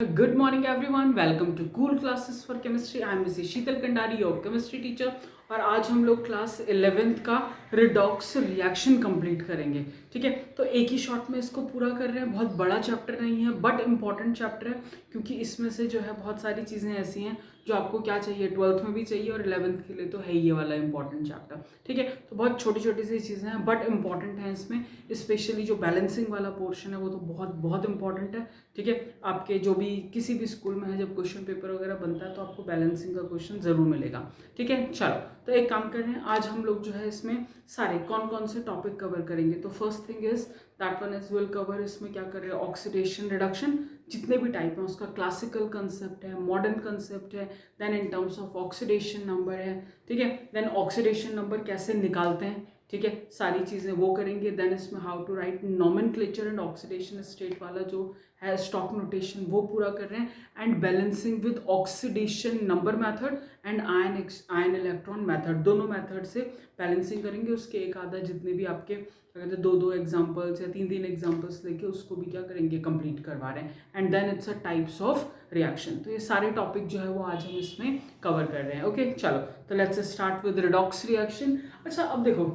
Good morning everyone. Welcome to Cool Classes for Chemistry. I am Mrs. Sheetal Kandari, your chemistry teacher. और आज हम लोग class 11th का redox reaction complete करेंगे। ठीक है, तो एक ही शॉट में इसको पूरा कर रहे हैं। बहुत बड़ा चैप्टर नहीं है बट इम्पॉर्टेंट चैप्टर है, क्योंकि इसमें से जो है बहुत सारी चीज़ें ऐसी हैं जो आपको क्या चाहिए, 12th में भी चाहिए और 11th के लिए तो है ये वाला इंपॉर्टेंट चैप्टर। ठीक है, तो बहुत छोटी छोटी सी चीज़ें हैं बट इंपॉर्टेंट हैं इसमें। स्पेशली जो बैलेंसिंग वाला पोर्शन है वो तो बहुत बहुत इंपॉर्टेंट है। ठीक है, आपके जो भी किसी भी स्कूल में है, जब क्वेश्चन पेपर वगैरह बनता है तो आपको बैलेंसिंग का क्वेश्चन ज़रूर मिलेगा। ठीक है, चलो तो एक काम कर रहे हैं, आज हम लोग जो है इसमें सारे कौन कौन से टॉपिक कवर करेंगे। तो first thing is that one is will cover, इसमें क्या कर रहे हैं, ऑक्सीडेशन रिडक्शन, जितने भी टाइप हैं उसका क्लासिकल कंसेप्ट है, मॉडर्न कंसेप्ट है, then in terms of oxidation number है। ठीक है, देन ऑक्सीडेशन नंबर कैसे निकालते हैं, ठीक है, सारी चीज़ें वो करेंगे। देन इसमें how to write nomenclature and oxidation state वाला जो है स्टॉक नोटेशन वो पूरा कर रहे हैं, and balancing with oxidation number method and ion electron method, दोनों मेथड से बैलेंसिंग करेंगे। उसके एक आधा जितने भी आपके अगर दो एग्जांपल्स या तीन एग्जांपल्स लेके उसको भी क्या करेंगे, कंप्लीट करवा रहे हैं। And then it's a types of reaction. तो ये सारे टॉपिक जो है वो आज हम इसमें कवर कर रहे हैं। ओके, चलो तो let's start with redox reaction. अच्छा, अब देखो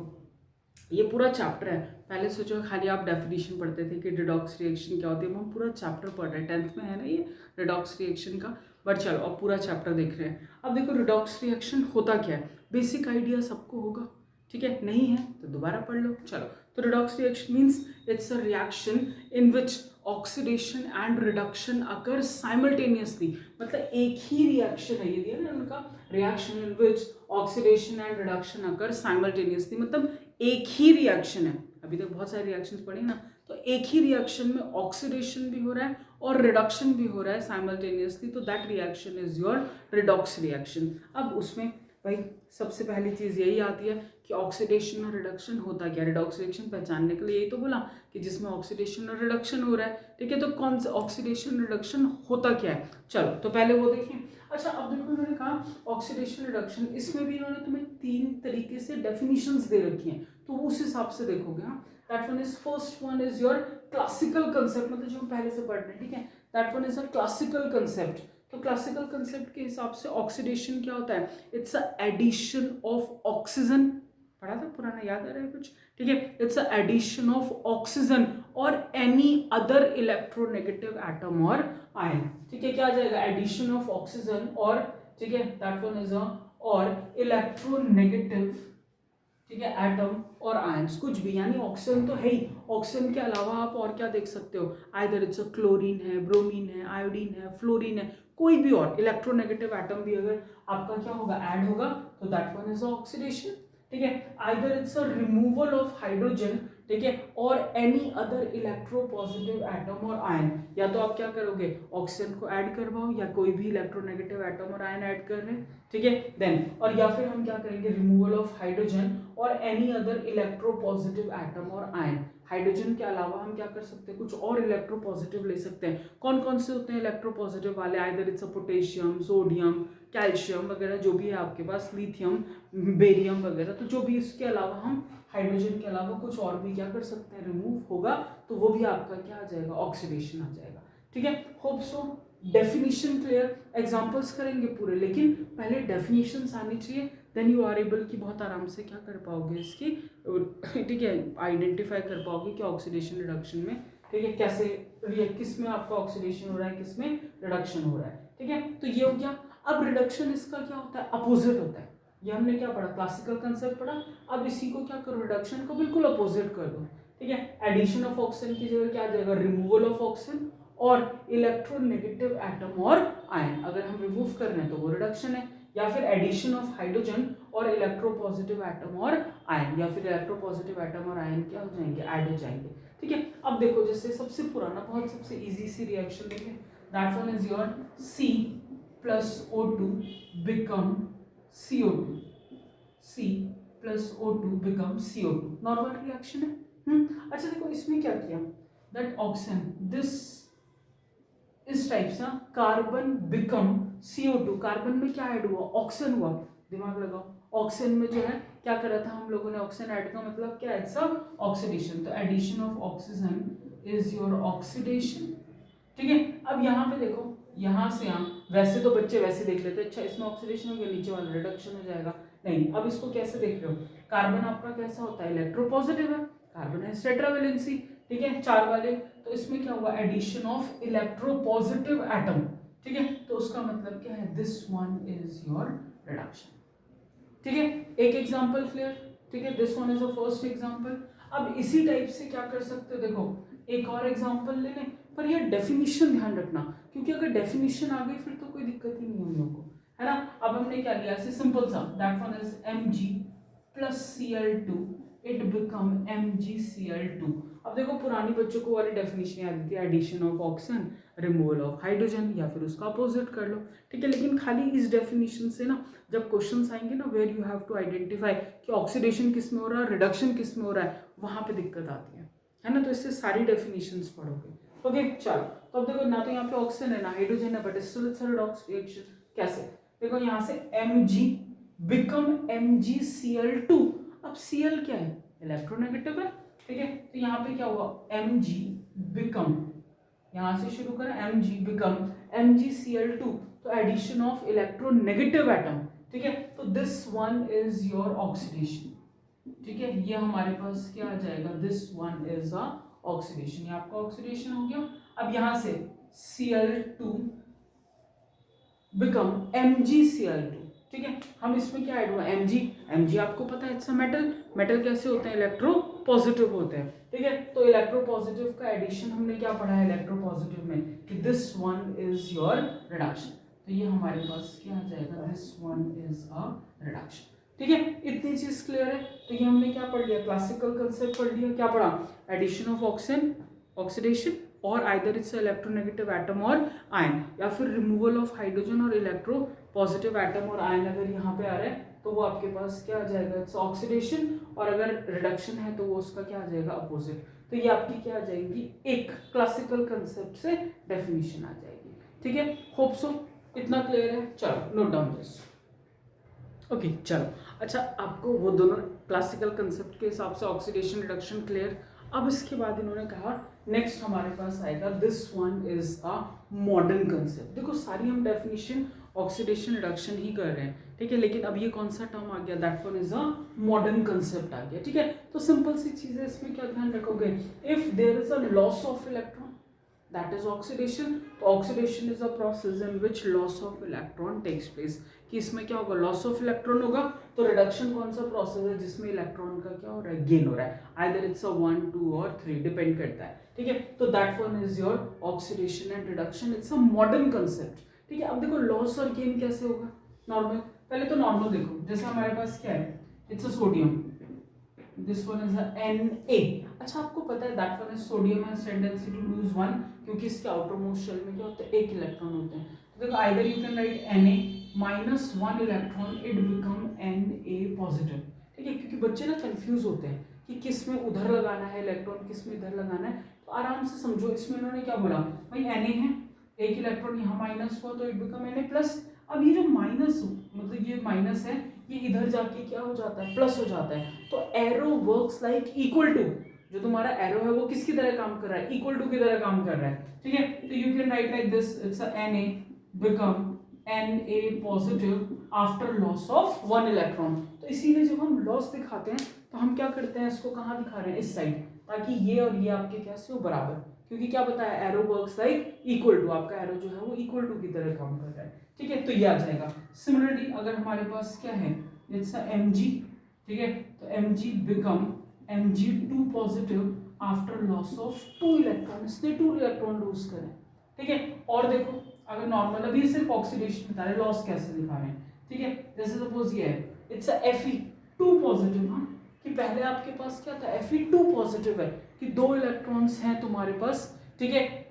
ये पूरा चैप्टर है। पहले सोचो खाली आप डेफिनेशन पढ़ते थे कि रिडॉक्स रिएक्शन क्या होती है, हम पूरा चैप्टर पढ़ रहे हैं। 10th में है ना ये रिडॉक्स रिएक्शन का। बट चलो अब पूरा चैप्टर देख रहे हैं। अब देखो रिडॉक्स रिएक्शन होता क्या है, बेसिक आइडिया सबको होगा। ठीक है, नहीं है तो दोबारा पढ़ लो। चलो, तो redox reaction means it's a reaction in which oxidation and reduction occur simultaneously. मतलब एक ही रिएक्शन है, ये दिया ना उनका, reaction in which oxidation and reduction occur simultaneously, मतलब एक ही रिएक्शन है। अभी तक बहुत सारे रिएक्शंस पढ़े ना, तो एक ही रिएक्शन में ऑक्सीडेशन भी हो रहा है और रिडक्शन भी हो रहा है साइमल्टेनियसली, तो that reaction is your redox reaction. अब उसमें भाई सबसे पहली चीज़ यही आती है कि ऑक्सीडेशन और रिडक्शन होता क्या। रिडॉक्स रिएक्शन पहचानने के लिए यही तो बोला कि जिसमें ऑक्सीडेशन और रिडक्शन हो रहा है। ठीक है, तो कौन सा ऑक्सीडेशन रिडक्शन होता क्या है, चलो तो पहले वो देखें। अच्छा, अब देखो इन्होंने कहा ऑक्सीडेशन रिडक्शन, इसमें भी इन्होंने तुम्हें तीन तरीके से डेफिनेशंस दे रखी हैं, तो उस हिसाब से देखोगे। हाँ, that one is, first one is your classical concept, मतलब जो हम पहले से पढ़ रहे हैं। ठीक है, that one is a classical concept. तो क्लासिकल कंसेप्ट के हिसाब से ऑक्सीडेशन क्या होता है, it's a addition of oxygen. पढ़ा था पुराना, याद आ रहा है कुछ। ठीक है, it's a addition of oxygen और एनी अदर इलेक्ट्रोनेगेटिव एटम और आयन। ठीक है, क्या आ जाएगा, एडिशन ऑफ ऑक्सीजन और, ठीक है, दैट वन इज अ, और इलेक्ट्रोनेगेटिव, ठीक है, एटम और आयंस, कुछ भी, यानी ऑक्सीजन तो है ही, ऑक्सीजन के अलावा आप और क्या देख सकते हो, आइदर इट्स क्लोरीन है, ब्रोमीन है, आयोडीन है, फ्लोरीन है, कोई भी और इलेक्ट्रोनेगेटिव एटम भी अगर आपका क्या होगा, ऐड होगा, तो दैट वन इज ऑक्सीडेशन। ठीक है, either it's a removal of hydrogen, ठीक है, और एनी अदर इलेक्ट्रोपॉजिटिव एटम और आयन, या तो आप क्या करोगे, ऑक्सीजन को ऐड करवाओ या कोई भी इलेक्ट्रोनेगेटिव एटम और आयन ऐड कर रहे हैं। ठीक है, देन, और या फिर हम क्या करेंगे, रिमूवल ऑफ हाइड्रोजन और एनी अदर इलेक्ट्रोपॉजिटिव एटम और आयन। हाइड्रोजन के अलावा हम क्या कर सकते हैं, कुछ और इलेक्ट्रोपॉजिटिव ले सकते हैं। कौन कौन से होते हैं इलेक्ट्रोपॉजिटिव वाले, either it's potassium, sodium, calcium वगैरह जो भी है आपके पास, लिथियम, बेरियम वगैरह, तो जो भी इसके अलावा हम हाइड्रोजन के अलावा कुछ और भी क्या कर सकते हैं, रिमूव होगा, तो वो भी आपका क्या आ जाएगा, ऑक्सीडेशन आ जाएगा। ठीक है, hope so definition clear. Examples करेंगे पूरे, लेकिन पहले डेफिनेशंस आनी चाहिए, देन यू आर एबल की बहुत आराम से क्या कर पाओगे इसकी, ठीक है, आइडेंटिफाई कर पाओगे कि ऑक्सीडेशन रिडक्शन में, ठीक है, कैसे किस में आपका ऑक्सीडेशन हो रहा है, किस में रिडक्शन हो रहा है। ठीक है, तो ये हो गया। अब रिडक्शन इसका क्या होता है, अपोजिट होता है। ये हमने क्या पढ़ा, क्लासिकल कंसेप्ट पढ़ा। अब इसी को क्या करो, रिडक्शन को बिल्कुल अपोजिट कर दो। ठीक है, एडिशन ऑफ ऑक्सीजन की जगह क्या आ जाएगा, रिमूवल ऑफ ऑक्सीजन और इलेक्ट्रोनेगेटिव एटम और आयन, अगर हम रिमूव कर रहे हैं तो वो रिडक्शन है, या फिर एडिशन ऑफ हाइड्रोजन और इलेक्ट्रोपॉजिटिव एटम और आयन, या फिर इलेक्ट्रोपॉजिटिव एटम और आयन क्या हो जाएंगे, ऐड हो जाएंगे। ठीक है, अब देखो जैसे सबसे पुराना, बहुत सबसे इजी सी रिएक्शन देखें, that one is your C plus O2 become CO2, C plus O2 become CO2, normal reaction है। अच्छा देखो इसमें क्या किया, दैट ऑक्सीजन, दिस इस टाइप से कार्बन बिकम CO2, कार्बन में क्या ऐड हुआ, ऑक्सीजन हुआ। दिमाग लगाओ, ऑक्सीजन में जो है क्या करा था हम लोगों ने, ऑक्सीजन ऐड का मतलब क्या है, सब ऑक्सीडेशन, तो addition of oxygen is your oxidation. ठीक है, अब यहाँ पे देखो यहाँ से यहाँ, वैसे तो बच्चे वैसे देख लेते हैं, अच्छा इसमें ऑक्सीडेशन हो गया, नीचे वाला रिडक्शन हो जाएगा, नहीं। अब इसको कैसे देख रहे हो, कार्बन आपका कैसा होता है, इलेक्ट्रोपॉजिटिव है, कार्बन है टेट्रावेलेंसी, ठीक है, 4 वाले, तो इसमें क्या हुआ, एडिशन ऑफ इलेक्ट्रोपॉजिटिव एटम, ठीक है, तो उसका मतलब क्या है, this one is your reduction, ठीक है। एक एग्जांपल क्लियर, ठीक है, this one is the first example. अब इसी टाइप से क्या कर सकते हो, देखो एक और एग्जांपल ले लें, पर ये डेफिनेशन ध्यान रखना, क्योंकि अगर डेफिनेशन आ गई फिर तो कोई दिक्कत ही नहीं हम लोग को, है ना। अब हमने क्या लिया, ऐसे सिंपल सा, that one is Mg plus Cl2, it become MgCl2। अब देखो पुरानी बच्चों को वाली डेफिनेशन याद थी, addition of oxygen, removal of hydrogen, या फिर उसका अपोजिट कर लो, ठीक है। लेकिन खाली इस डेफिनेशन से ना जब क्वेश्चंस आएंगे ना, where you have to identify कि ऑक्सीडेशन किस में हो रहा है, रिडक्शन किस में हो रहा है, वहां पे दिक्कत आती है ना। तो इससे सारी डेफिनेशंस पढ़ोगे, ओके। चलो, तो अब देखो ना तो यहाँ पे ऑक्सीजन है ना हाइड्रोजन है, but still it's a redox reaction. कैसे, देखो यहाँ से Mg बिकम MgCl2। अब Cl क्या है, इलेक्ट्रोनेगेटिव है, ठीक है, तो यहाँ पे क्या हुआ, Mg बिकम, यहाँ से शुरू करें, Mg बिकम MgCl2, तो एडिशन ऑफ इलेक्ट्रोनेगेटिव एटम, ठीक है, तो this one is your oxidation, ठीक है, ये हमारे पास क्या आ जाएगा, this one is a oxidation, ये आपका ऑक्सीडेशन हो गया। अब यहां से Cl2 बिकम MgCl2, ठीक है, हम इसमें क्या ऐड हुआ, Mg आपको पता है इट्स अ मेटल, मेटल कैसे होते हैं, इलेक्ट्रो पॉजिटिव होते हैं, ठीक है, तो इलेक्ट्रो पॉजिटिव का एडिशन हमने क्या पढ़ा है इलेक्ट्रो पॉजिटिव में, कि this one is your reduction, तो ये हमारे पास क्या आ जाएगा, this one is a reduction, ठीक है। इतनी चीज क्लियर है, तो ये हमने क्या पढ़ लिया, क्लासिकल कंसेप्ट पढ़ लिया, क्या पढ़ा, एडिशन ऑफ ऑक्सीजन, ऑक्सीडेशन, और आइदर इट्स इलेक्ट्रोनेगेटिव एटम और आयन, या फिर रिमूवल ऑफ हाइड्रोजन और इलेक्ट्रो पॉजिटिव एटम और आयन अगर यहाँ पे आ रहा है तो वो आपके पास क्या आ जाएगा, इट्स ऑक्सीडेशन, और अगर रिडक्शन है तो वो उसका क्या आ जाएगा, अपोजिट। तो ये आपकी क्या आ जाएगी, एक क्लासिकल कंसेप्ट से डेफिनेशन आ जाएगी, ठीक है। होप सो इतना क्लियर है, चलो नोट डाउन दिस, ओके चलो। अच्छा, आपको वो दोनों क्लासिकल कंसेप्ट के हिसाब से ऑक्सीडेशन रिडक्शन क्लियर। अब इसके बाद इन्होंने कहा नेक्स्ट हमारे पास आएगा, this one is a modern concept. देखो सारी हम डेफिनेशन ऑक्सीडेशन रिडक्शन ही कर रहे हैं, ठीक है, लेकिन अब ये कौन सा टर्म आ गया, that one is a modern concept आ गया, ठीक है। तो सिंपल सी चीज है, इसमें क्या ध्यान रखोगे, if there is a loss of electron that is oxidation, तो oxidation is a process in which loss of electron takes place, कि इसमें क्या होगा, लॉस ऑफ इलेक्ट्रॉन होगा, तो रिडक्शन कौन सा प्रोसेस है जिसमें इलेक्ट्रॉन का क्या हो रहा है, गेन हो रहा है, आइदर इट्स अ 1 2 और 3 डिपेंड करता है, ठीक है। तो that one is your oxidation and reduction, it's a modern concept, ठीक है। अब देखो लॉस और गेन कैसे होगा, नॉर्मल, पहले तो नॉर्मल देखो, जैसे हमारे पास क्या है, it's a sodium, this one is Na। अच्छा आपको पता है that one is sodium has tendency to lose one, क्योंकि इसके आउटर मोस्ट शेल में क्या होता है, एक इलेक्ट्रॉन होते हैं, तो देखो either you can write Na minus 1 electron, it become Na positive, ठीक है, क्योंकि बच्चे ना कंफ्यूज होते हैं कि किस में उधर लगाना है इलेक्ट्रॉन, किस में इधर लगाना है, तो आराम से समझो, इसमें इन्होंने क्या बोला, भाई Na है, एक इलेक्ट्रॉन यहाँ माइनस हुआ तो इट बिकम Na प्लस। अब ये जो माइनस, मतलब ये माइनस है, ये इधर जाके क्या हो जाता है, प्लस हो जाता है, तो arrow works like equal to, जो तुम्हारा एरो है वो किसकी तरह काम कर रहा है, इक्वल टू की तरह काम कर रहा है, ठीक है। तो you can write like this, it's a Na become Na positive after loss of 1 electron. तो इसीलिए जब हम लॉस दिखाते हैं तो हम क्या करते हैं, इसको कहाँ दिखा रहे हैं, इस साइड, ताकि ये और ये आपके कैसे हो, बराबर, क्योंकि क्या बताया, arrow works like equal to, आपका एरो जो है वो इक्वल टू की तरह काम कर रहा है, ठीक है, तो ये आ जाएगा। सिमिलरली अगर हमारे पास क्या है, इट्स अ Mg, ठीक है, तो Mg become Mg2 positive after loss of 2 electron, इसने 2 इलेक्ट्रॉन लूज करें, ठीक है। और देखो अगर नॉर्मल, अभी सिर्फ ऑक्सीडेशन बता रहे, लॉस कैसे दिखा रहे हैं, ठीक है, जैसे सपोज ये है, इट्स अ Fe2 पॉजिटिव, हाँ, कि पहले आपके पास क्या था, Fe2 पॉजिटिव है, कि 2 इलेक्ट्रॉन्स हैं तुम्हारे पास, ठीक है।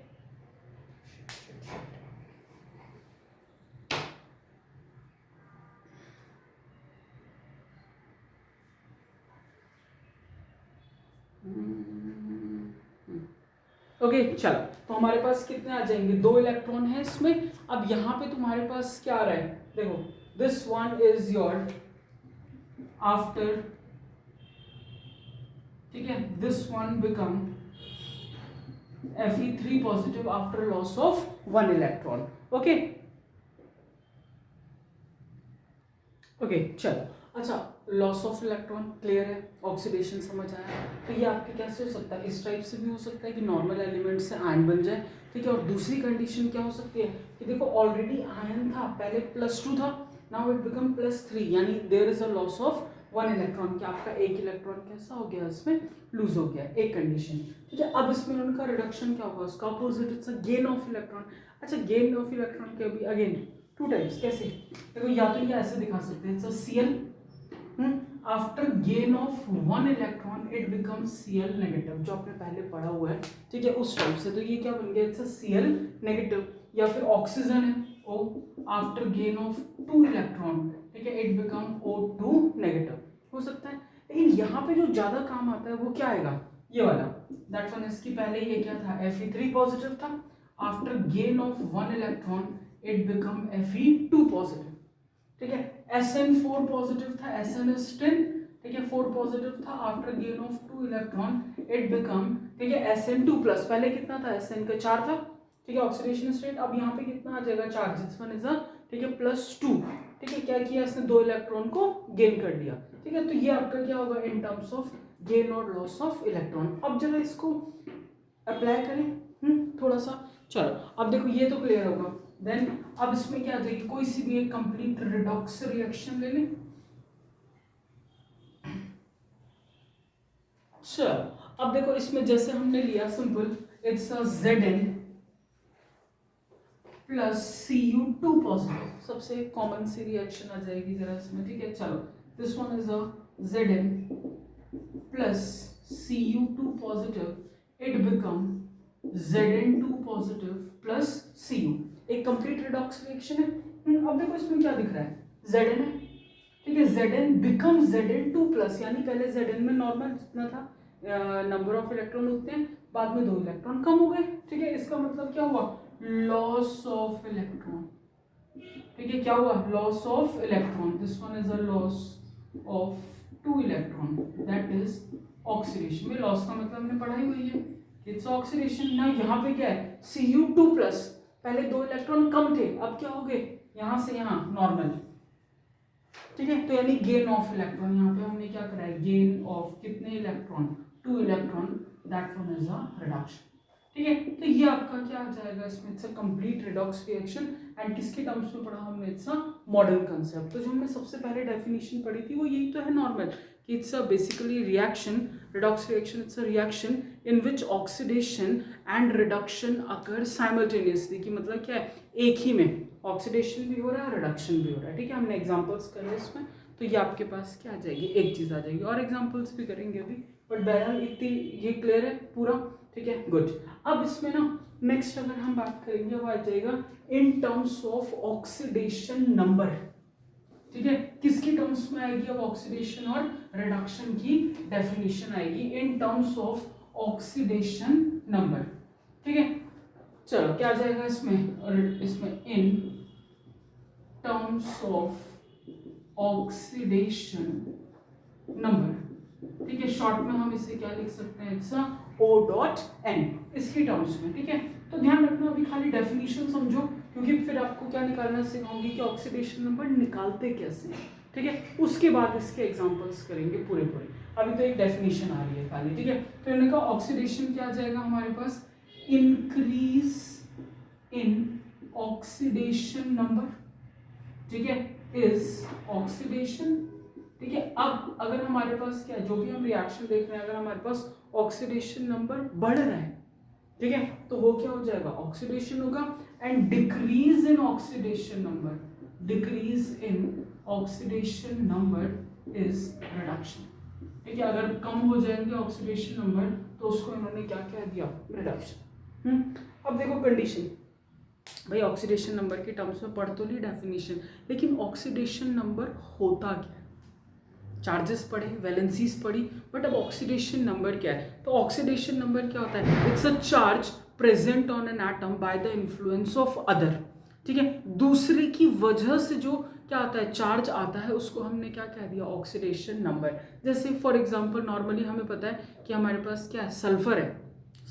ओके चलो, तो हमारे पास कितने आ जाएंगे, 2 इलेक्ट्रॉन है इसमें। अब यहाँ पे तुम्हारे पास क्या आ रहा है, देखो this one is your after, ठीक है, this one become Fe3 positive after loss of 1 electron, okay okay चलो। अच्छा, लॉस ऑफ इलेक्ट्रॉन क्लियर है, ऑक्सीडेशन समझ आया। तो ये आपके कैसे हो सकता है, इस टाइप से भी हो सकता है कि नॉर्मल एलिमेंट से आयन बन जाए, ठीक है। और दूसरी कंडीशन क्या हो सकती है कि देखो ऑलरेडी आयन था, पहले +2 था, नाउ इट बिकम +3, यानी there is a loss of 1 electron, कि आपका एक इलेक्ट्रॉन कैसा हो गया, इसमें लूज हो गया, एक कंडीशन, ठीक है। अब इसमें उनका रिडक्शन क्या होगा, उसका opposite, it's a gain of electron. अच्छा, गेन ऑफ इलेक्ट्रॉन के अभी अगेन 2 टाइप्स, कैसे देखो, या तो ये ऐसे दिखा सकते हैं, it's a Cl, after gain of 1 electron it becomes Cl negative, जो आपने पहले पढ़ा हुआ है, ठीक है, उस टाइप से। तो ये क्या बन गया, इट्स अ Cl नेगेटिव। या फिर ऑक्सीजन है O, after gain of 2 electron, ठीक है, इट बिकम O2 नेगेटिव, हो सकता है। लेकिन यहाँ पे जो ज्यादा काम आता है वो क्या आएगा, ये वाला, दैट वन, इसकी पहले ये क्या था, Fe3 पॉजिटिव था, after gain of 1 electron it become Fe2 positive, ठीक है। Sn4 पॉजिटिव था, SnS10, ठीक है, 4 पॉजिटिव था, after gain of 2 electron it become, ठीक है, Sn2 प्लस, पहले कितना था, Sn का 4 था, ठीक है, ऑक्सीडेशन स्टेट। अब यहाँ पे कितना आ जाएगा, चार्ज, दिस वन इज अ, ठीक है, +2, ठीक है। क्या किया इसने, 2 इलेक्ट्रॉन को गेन कर लिया, ठीक है। तो ये आपका क्या होगा इन टर्म्स ऑफ गेन और लॉस ऑफ इलेक्ट्रॉन। अब जरा इसको अप्लाई करें थोड़ा सा, चलो। अब देखो ये तो क्लियर होगा, देन अब इसमें क्या आ जाएगी, कोई सी भी एक कंप्लीट रिडॉक्स रिएक्शन ले लें। चलो, अब देखो इसमें जैसे हमने लिया simple, it's a Zn plus Cu2 positive, सबसे कॉमन सी रिएक्शन आ जाएगी जरा इसमें, ठीक है। चलो, this one is a Zn plus Cu2 positive, it become Zn2 positive plus Cu, एक कंप्लीट रिडॉक्स रिएक्शन है। अब देखो इसमें क्या दिख रहा है, Zn है, ठीक है, Zn बिकम Zn2 प्लस, यानी पहले Zn में नॉर्मल जितना था नंबर ऑफ इलेक्ट्रॉन उतने, बाद में 2 इलेक्ट्रॉन कम हो गए, ठीक है। इसका मतलब क्या हुआ, लॉस ऑफ इलेक्ट्रॉन, ठीक है, क्या हुआ, loss of electron, this one is a loss of 2 electron, that is oxidation. में लॉस का मतलब हमने पढ़ाई हुई है, इट्स ऑक्सीडेशन ना। यहाँ पे क्या है, Cu2 प्लस, पहले 2 इलेक्ट्रॉन कम थे, अब क्या हो गए, यहां से यहां नॉर्मल, ठीक है। तो यानी गेन ऑफ इलेक्ट्रॉन, यहाँ पे हमने क्या करा है, गेन ऑफ कितने electron, 2 electron, that one is a reduction, ठीक है। तो ये आपका क्या आ जाएगा इसमें, it's a complete redox reaction, and किसके टर्म्स में पढ़ा हमने, इट्स अ मॉडर्न कंसेप्ट। तो जो हमने सबसे पहले डेफिनेशन पढ़ी थी वो यही तो है नॉर्मल, कि it's a basically reaction, redox reaction, it's a reaction in which oxidation and reduction occur simultaneously, कि मतलब क्या है, एक ही में ऑक्सीडेशन भी हो रहा है, रिडक्शन भी हो रहा है, ठीक है। हमने एग्जांपल्स करे इसमें, तो ये आपके पास क्या आ जाएगी, एक चीज आ जाएगी, और एग्जांपल्स भी करेंगे अभी, बट बहरहाल इतनी ये क्लियर है पूरा, ठीक है, गुड। अब इसमें ना नेक्स्ट अगर हम बात करेंगे वो आ जाएगा इन टर्म्स ऑफ ऑक्सीडेशन नंबर, ठीक है। किसकी टर्म्स में आएगी, अब ऑक्सीडेशन और रिडक्शन की डेफिनेशन आएगी इन टर्म्स ऑफ ऑक्सीडेशन नंबर, ठीक है। चलो, क्या आ जाएगा इसमें, और इसमें इन टर्म्स ऑफ ऑक्सीडेशन नंबर, ठीक है। शॉर्ट में हम इसे क्या लिख सकते हैं, इट्स O.N, इसकी टर्म्स में, ठीक है। तो ध्यान रखना, अभी खाली डेफिनेशन समझो, क्योंकि फिर आपको क्या निकालना सिखाऊंगी कि ऑक्सीडेशन नंबर निकालते कैसे हैं, ठीक है। उसके बाद इसके एग्जांपल्स करेंगे पूरे पूरे, अभी तो एक डेफिनेशन आ रही है खाली, ठीक है। तो इन्होंने कहा ऑक्सीडेशन क्या आ जाएगा हमारे पास, इंक्रीज इन ऑक्सीडेशन नंबर, ठीक है, इज ऑक्सीडेशन, ठीक है। अब अगर हमारे पास क्या, जो भी हम रिएक्शन देख रहे हैं, अगर हमारे पास ऑक्सीडेशन नंबर बढ़ रहा है, ठीक है, तो वो क्या हो जाएगा, ऑक्सीडेशन होगा, and decrease in oxidation number, decrease in oxidation number is reduction, ठीक है। अगर कम हो जाएंगे ऑक्सीडेशन नंबर तो उसको इन्होंने क्या कह दिया, रिडक्शन। अब देखो कंडीशन, भाई ऑक्सीडेशन नंबर के टर्म्स में पढ़ तो ली डेफिनेशन, लेकिन ऑक्सीडेशन नंबर होता क्या है, चार्जेस पढ़े, वैलेंसीज पढ़ी, बट अब ऑक्सीडेशन नंबर क्या है, तो ऑक्सीडेशन नंबर क्या होता है, it's a charge present on an atom by the influence of other, ठीक है। दूसरे की वजह से जो क्या आता है, चार्ज आता है, उसको हमने क्या कह दिया, ऑक्सीडेशन नंबर। जैसे फॉर एग्जांपल नॉर्मली हमें पता है कि हमारे पास क्या है, सल्फर है,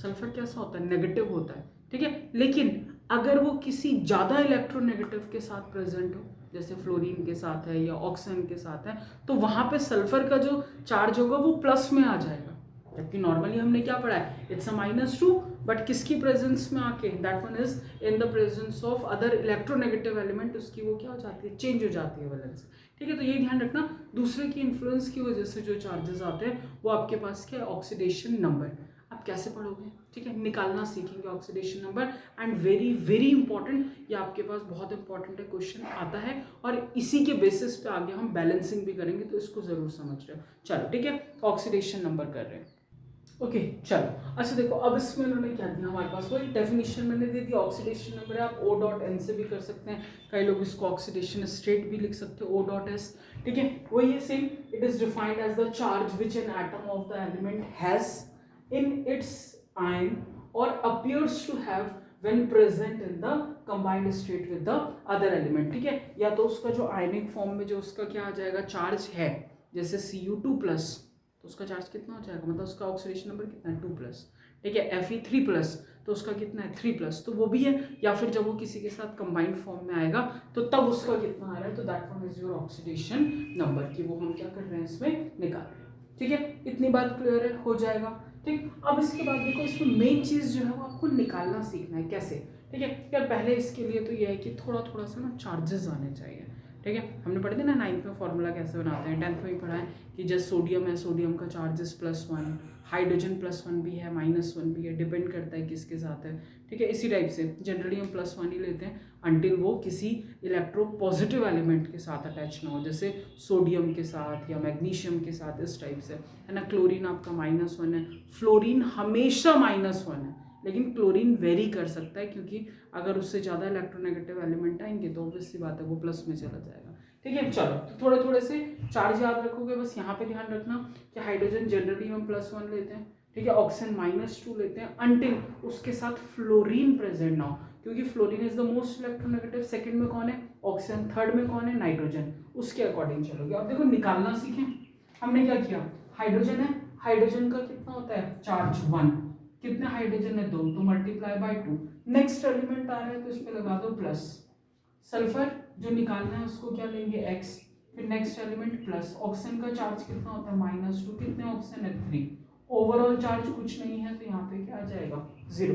सल्फर कैसा होता है, नेगेटिव होता है, ठीक है। लेकिन अगर वो किसी ज़्यादा इलेक्ट्रोनेगेटिव के साथ प्रेजेंट हो, जैसे फ्लोरीन के साथ है या ऑक्सीजन के साथ है, तो वहाँ पे सल्फर का जो चार्ज होगा वो प्लस में आ जाएगा। जबकि नॉर्मली हमने क्या पढ़ा है, इट्स अ -2, बट किसकी प्रेजेंस में आके, that one is in the presence of other electronegative element, उसकी वो क्या हो जाती है, चेंज हो जाती है वैलेंस। ठीक है, तो ये ध्यान रखना, दूसरे की इन्फ्लुएंस की वजह से जो चार्जेस आते हैं वो आपके पास क्या है, ऑक्सीडेशन नंबर। आप कैसे पढ़ोगे, ठीक है, निकालना सीखेंगे oxidation number. And very very important, ये आपके पास बहुत इंपॉर्टेंट है, क्वेश्चन आता है और इसी के बेसिस पे आगे हम बैलेंसिंग भी करेंगे, तो इसको जरूर समझ रहे हो। चलो ठीक है, ऑक्सीडेशन नंबर कर रहे हैं। ओके चलो, अच्छा देखो, अब इसमें उन्होंने क्या दिया हमारे पास, वही डेफिनेशन मैंने दे दी, ऑक्सीडेशन नंबर है, आप O.N से भी कर सकते हैं, कई लोग इसको ऑक्सीडेशन स्टेट भी लिख सकते हो, O.S। ठीक है, वही है same, it is defined as the charge which an atom of the element has in its ion और appears to have when present in the combined state with the other element। ठीक है, या तो उसका जो आयनिक फॉर्म में जो उसका क्या आ जाएगा चार्ज है, जैसे Cu2+, तो उसका चार्ज कितना हो जाएगा, मतलब उसका ऑक्सीडेशन नंबर कितना है 2+। ठीक है, Fe3+, तो उसका कितना है 3+, तो वो भी है। या फिर जब वो किसी के साथ कंबाइंड फॉर्म में आएगा तो तब उसका कितना आ रहा है, तो that one is your oxidation number, की वो हम क्या कर रहे हैं, इसमें निकाल रहे हैं। ठीक है, इतनी बात क्लियर है, हो जाएगा। ठीक, अब इसके बाद देखो, इसमें मेन चीज़ जो है वो आपको निकालना सीखना है कैसे। ठीक है यार, पहले इसके लिए तो ये है कि थोड़ा थोड़ा सा ना चार्जेस आने चाहिए। ठीक है, हमने पढ़े थे ना 9th में फॉर्मूला कैसे बनाते हैं, 10th में भी पढ़ा है कि जैसे सोडियम है, सोडियम का चार्जेस +1, हाइड्रोजन +1 भी है, -1 भी है, डिपेंड करता है किसके साथ है। ठीक है, इसी टाइप से जनरली हम +1 ही लेते हैं अंटिल वो किसी इलेक्ट्रो पॉजिटिव एलिमेंट के साथ अटैच ना हो, जैसे सोडियम के साथ या मैग्नीशियम के साथ, इस टाइप से है ना। क्लोरीन आपका -1 है, फ्लोरीन हमेशा -1 है, लेकिन क्लोरीन वेरी कर सकता है, क्योंकि अगर उससे ज़्यादा इलेक्ट्रोनेगेटिव एलिमेंट आएंगे तो ऑब्वियस सी बात है वो प्लस में चला जाएगा। ठीक है, चलो तो थोड़े थोड़े से चार्ज याद रखोगे, बस यहाँ पे ध्यान रखना कि हाइड्रोजन जनरली हम +1 लेते हैं। ठीक है, ऑक्सीजन -2 लेते हैं अंटिल उसके साथ फ्लोरीन प्रेजेंट ना हो, क्योंकि fluorine is the most electronegative. Second में कौन है, ऑक्सीजन, थर्ड में कौन है, नाइट्रोजन, उसके अकॉर्डिंग चलोगे। अब देखो निकालना सीखें, हमने क्या किया, हाइड्रोजन है, हाइड्रोजन का कितना होता है चार्ज 1, कितने हाइड्रोजन है 2, तो मल्टीप्लाई बाय 2। नेक्स्ट एलिमेंट आ रहा है तो इस पे लगा दो प्लस। सल्फर जो निकालना है उसको क्या लेंगे x, फिर नेक्स्ट एलिमेंट प्लस। ऑक्सीजन का चार्ज कितना होता है -2, कितने ऑक्सीजन है 3, ओवरऑल चार्ज कुछ नहीं है तो यहाँ पे क्या आ जाएगा 0।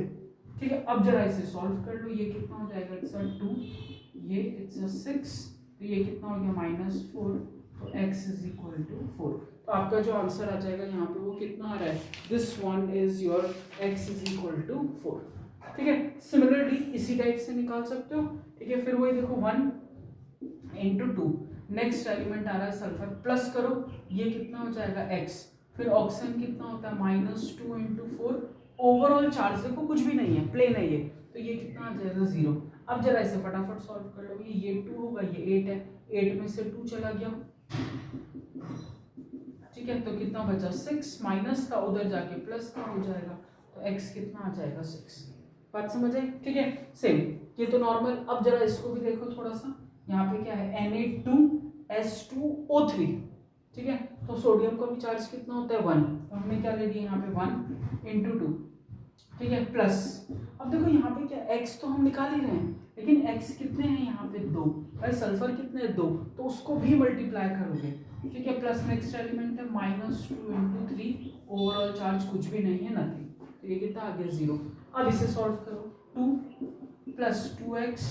ठीक है, अब जरा इसे सॉल्व कर लो, ये कितना हो जाएगा, इट्स 2, ये इट्स 6, तो ये कितना हो गया -4, तो x इज इक्वल टू 4। तो आपका जो आंसर आ जाएगा यहाँ पे वो कितना आ रहा है, this one is your x is equal to 4। ठीक है, सिमिलरली इसी टाइप से निकाल सकते हो। ठीक है, फिर वही देखो 1 × 2, नेक्स्ट एलिमेंट आ रहा है सल्फर, प्लस करो, ये कितना हो जाएगा x, फिर ऑक्सीजन कितना होता है -2 × 4, ओवरऑल चार्ज देखो कुछ भी नहीं है, प्लेन है ये, तो ये कितना आ जाएगा 0। अब जरा इसे फटाफट सॉल्व कर लो, ये 2 होगा, ये 8 है, 8 में से 2 चला गया। ठीक है, तो कितना बचा 6, माइनस का उधर जाके प्लस का हो जाएगा, तो x कितना आ जाएगा 6। बात समझ आई। ठीक है, सेम ये तो नॉर्मल। अब जरा इसको भी देखो थोड़ा सा, यहाँ पे क्या है Na2S2O3। ठीक है, तो सोडियम का भी चार्ज कितना होता है 1, तो हमने क्या ले लिया यहाँ पे 1 × 2। ठीक है, प्लस। अब देखो यहाँ पे क्या x तो हम निकाल ही रहे हैं, लेकिन x कितने हैं यहाँ पे 2, भाई सल्फर कितने हैं 2, तो उसको भी मल्टीप्लाई करोगे। ठीक है, प्लस नेक्स्ट एलिमेंट है -2 × 3, ओवरऑल चार्ज कुछ भी नहीं है, नथिंग, तो ये कितना आ गया 0। अब इसे सॉल्व करो, 2 + 2x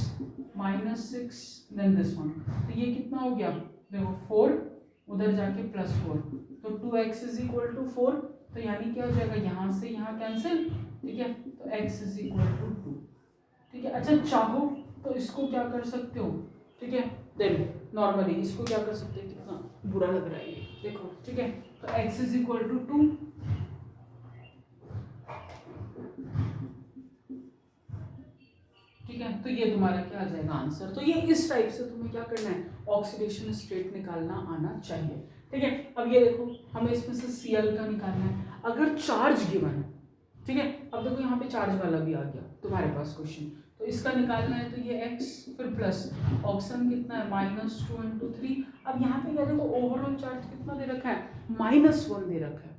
-6 देन दिस वन, तो ये कितना हो गया, देखो 4 उधर जाके +4, तो 2x इज इक्वल टू 4, तो यानी क्या हो जाएगा, यहाँ से यहाँ कैंसिल। ठीक है, तो x इज इक्वल टू 2। ठीक है, अच्छा चाहो तो इसको क्या कर सकते हो, ठीक है, देन नॉर्मली इसको क्या कर सकते हैं, कितना बुरा लग रहा है ये देखो। ठीक है, तो x इज इक्वल टू 2, ठीक है, तो ये तुम्हारा क्या आ जाएगा आंसर। तो ये इस टाइप से तुम्हें क्या करना है, ऑक्सीडेशन स्टेट निकालना आना चाहिए। ठीक है, अब ये देखो हमें इसमें से Cl का निकालना है, अगर चार्ज गिवन है। ठीक है, अब देखो यहाँ पे चार्ज वाला भी आ गया तुम्हारे पास क्वेश्चन, तो इसका निकालना है, तो ये x फिर प्लस ऑक्सीजन कितना है -2 × 3। अब यहाँ पे क्या देखो ओवरऑल चार्ज कितना दे रखा है, -1 दे रखा है,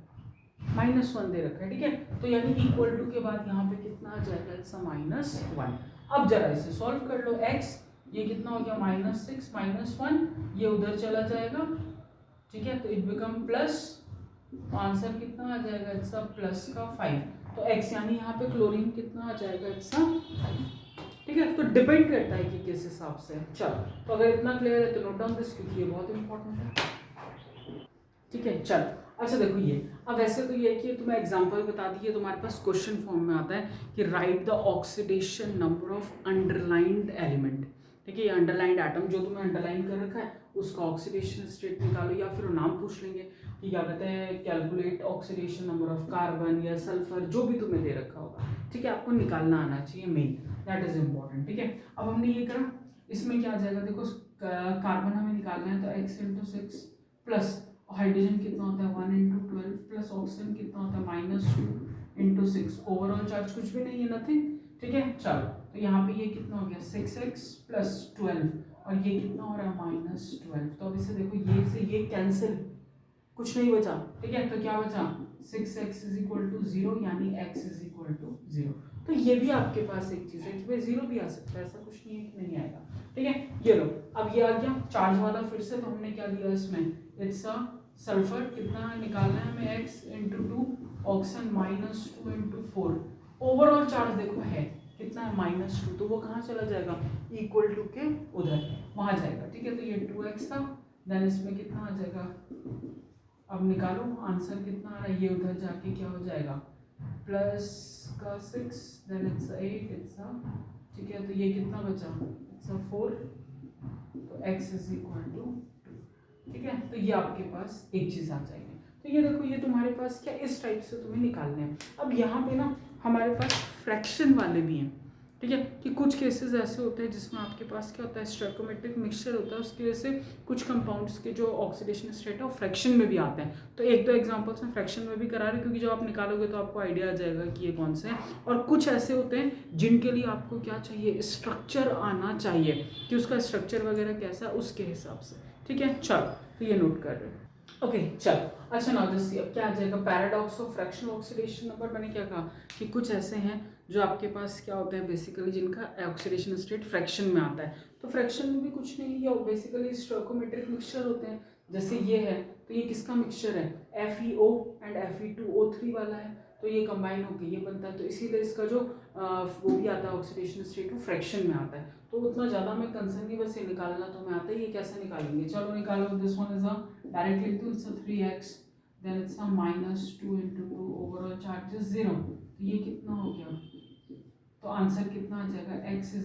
-1 दे रखा है। ठीक है, तो यानी इक्वल टू के बाद यहाँ पे कितना आ जाएगा, इट्स -1। अब जरा इसे सॉल्व कर लो। x ये कितना हो गया -6 -1, ये उधर चला जाएगा, ठीक है, तो इट बिकम प्लस, आंसर कितना आ जाएगा इट्स प्लस का 5। तो x यानी यहाँ पे क्लोरीन कितना आ जाएगा इट्स 5, ठीक है। तो डिपेंड करता है कि किस हिसाब से। चलो, तो अगर इतना क्लियर है तो नोट डाउन दिस, क्योंकि ये बहुत इंपॉर्टेंट है, ठीक है। चलो, अच्छा देखो ये, अब वैसे तो ये है कि तुम्हें एग्जांपल बता दी है, तुम्हारे पास क्वेश्चन फॉर्म में आता है कि right the oxidation number of underlined element, ठीक है। ये अंडरलाइंड एटम जो तुम्हें अंडरलाइन कर रखा है उसका ऑक्सीडेशन स्टेट निकालो, या फिर वो नाम पूछ लेंगे कि क्या कहते हैं, calculate oxidation number of carbon या सल्फर, जो भी तुम्हें दे रखा होगा, ठीक है। आपको निकालना आना चाहिए मेन, दैट इज इम्पॉर्टेंट, ठीक है। अब हमने ये करा, इसमें क्या आ जाएगा, देखो कार्बन हमें निकालना है, तो x × 6 प्लस हाइड्रोजन कितना होता है 1 × 12 प्लस ऑक्सीजन कितना होता है -2 × 6, ओवरऑल चार्ज कुछ भी नहीं है, नथिंग, ठीक है। चलो, तो यहाँ पे ये कितना हो गया 6x + 12, और ये कितना हो रहा है -12। तो अब इसे देखो, ये से ये कैंसिल, कुछ नहीं बचा, ठीक है। तो क्या बचा 6x = 0, यानी x = 0। तो ये भी आपके पास एक चीज़ है कि भाई 0 भी आ सकता है, ऐसा कुछ नहीं है कि नहीं आएगा, ठीक है। ये लो, अब ये आ गया चार्ज वाला फिर से, तो हमने क्या लिया इसमें, इट्स सल्फर कितना निकालना है हमें, x × 2, ऑक्सीजन -2 × 4, ओवरऑल चार्ज देखो है कितना है -2, तो वो कहाँ चला जाएगा, इक्वल टू के उधर वहाँ जाएगा, ठीक है। तो ये 2x था, देन इसमें कितना आ जाएगा, अब निकालो आंसर कितना आ रहा है, ये उधर जाके क्या हो जाएगा प्लस का 6, देन इट्स 8, इट्स, ठीक है। तो ये कितना बचा, इट्स 4, तो x = 2, ठीक है। तो ये आपके पास एक चीज़ आ जाएगी। तो ये देखो, ये तुम्हारे पास क्या इस टाइप से तुम्हें निकालने हैं। अब यहाँ पे ना हमारे पास फ्रैक्शन वाले भी हैं, ठीक है, कि कुछ केसेस ऐसे होते हैं जिसमें आपके पास क्या होता है, स्टोइकोमेट्रिक मिक्सचर होता है, उसकी वजह से कुछ कंपाउंड्स के जो ऑक्सीडेशन स्टेट है वो फ्रैक्शन में भी आते हैं। तो एक दो एग्जांपल्स में फ्रैक्शन में भी करा रहे हैं, क्योंकि जब आप निकालोगे तो आपको आइडिया आ जाएगा कि ये कौन से हैं। और कुछ ऐसे होते हैं जिनके लिए आपको क्या चाहिए, स्ट्रक्चर आना चाहिए, कि उसका स्ट्रक्चर वगैरह कैसा है उसके हिसाब से, ठीक है। चलो, तो ये नोट कर रहे हो, ओके। चलो, अच्छा नाउ जस्ट सी, अब क्या आ जाएगा, paradox of fractional oxidation number. मैंने क्या कहा कि कुछ ऐसे हैं जो आपके पास क्या होते हैं बेसिकली, जिनका ऑक्सीडेशन स्टेट फ्रैक्शन में आता है। तो फ्रैक्शन में भी कुछ नहीं है, बेसिकली स्टोइकोमेट्रिक मिक्सचर होते हैं। जैसे ये है, तो ये किसका मिक्सचर है, FeO एंड Fe2O3 वाला है, तो ये कंबाइन होकर ये बनता है। तो इसीलिए इसका जो वो भी आता है ऑक्सीडेशन स्टेट, वो फ्रैक्शन में आता है। तो उतना ज़्यादा मैं कंसर्न नहीं, बस ये निकालना तो मैं आता है, ये कैसे निकालेंगे, चलो निकालो। This one is directly two, it's 3x, then it's -2 × 2, overall charge is 0, तो ये कितना हो गया, तो आंसर कितना आ जाएगा, x =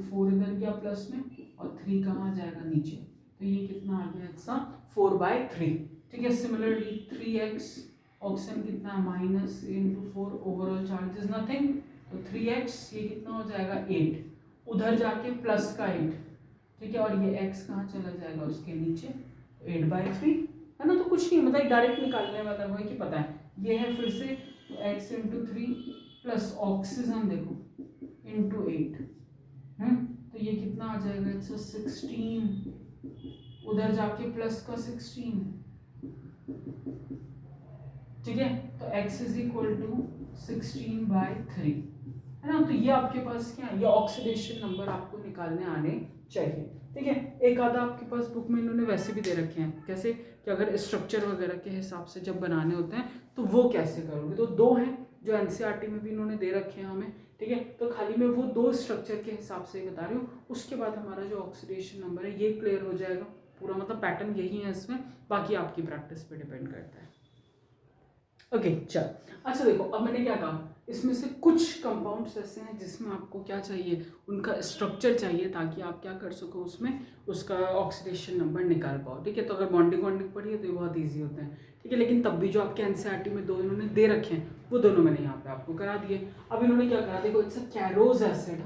4 इधर गया प्लस में, और 3 कहाँ जाएगा नीचे, तो ये कितना आ गया, इट्स 4/3, ठीक है। सिमिलरली 3x, ऑक्सीजन कितना है -× 4, ओवरऑल चार्ज इज नथिंग, तो 3x, ये कितना हो जाएगा 8, उधर जाके प्लस का 8, ठीक है। और ये x कहाँ चला जाएगा उसके नीचे, 8/3 है ना। तो कुछ नहीं, मतलब डायरेक्ट निकालने वाला वो है कि पता है ये है, फिर से x × 3 प्लस ऑक्सीजन देखो × 8, तो ये कितना आ जाएगा, इट्स 16, उधर जाके प्लस का 16, ठीक है। तो x = 16/3 है ना। तो ये आपके पास क्या है, ये ऑक्सीडेशन नंबर आपको निकालने आने चाहिए, ठीक है। एक आधा आपके पास बुक में इन्होंने वैसे भी दे रखे हैं, कैसे कि अगर स्ट्रक्चर वगैरह के हिसाब से जब बनाने होते हैं तो वो कैसे करोगे। तो 2 हैं जो एनसीईआरटी में भी इन्होंने दे रखे हैं हमें, ठीक है। तो खाली मैं वो 2 स्ट्रक्चर के हिसाब से बता रही हूँ, उसके बाद हमारा जो ऑक्सीडेशन नंबर है ये क्लियर हो जाएगा पूरा, मतलब पैटर्न यही है इसमें, बाकी आपकी प्रैक्टिस पे डिपेंड करता है। ओके, चल, अच्छा देखो, अब मैंने क्या कहा, इसमें से कुछ कंपाउंड्स ऐसे हैं जिसमें आपको क्या चाहिए, उनका स्ट्रक्चर चाहिए, ताकि आप क्या कर सको उसमें उसका ऑक्सीडेशन नंबर निकाल पाओ, ठीक है। तो अगर बॉन्डिंग पढ़ी है तो ये बहुत ईजी होते हैं, ठीक है। लेकिन तब भी जो आपके एनसीईआरटी में 2 इन्होंने दे रखे हैं वो दोनों मैंने यहाँ पे आपको करा दिए। अब इन्होंने क्या करा, देखो इट्स अ कैरोज एसिड,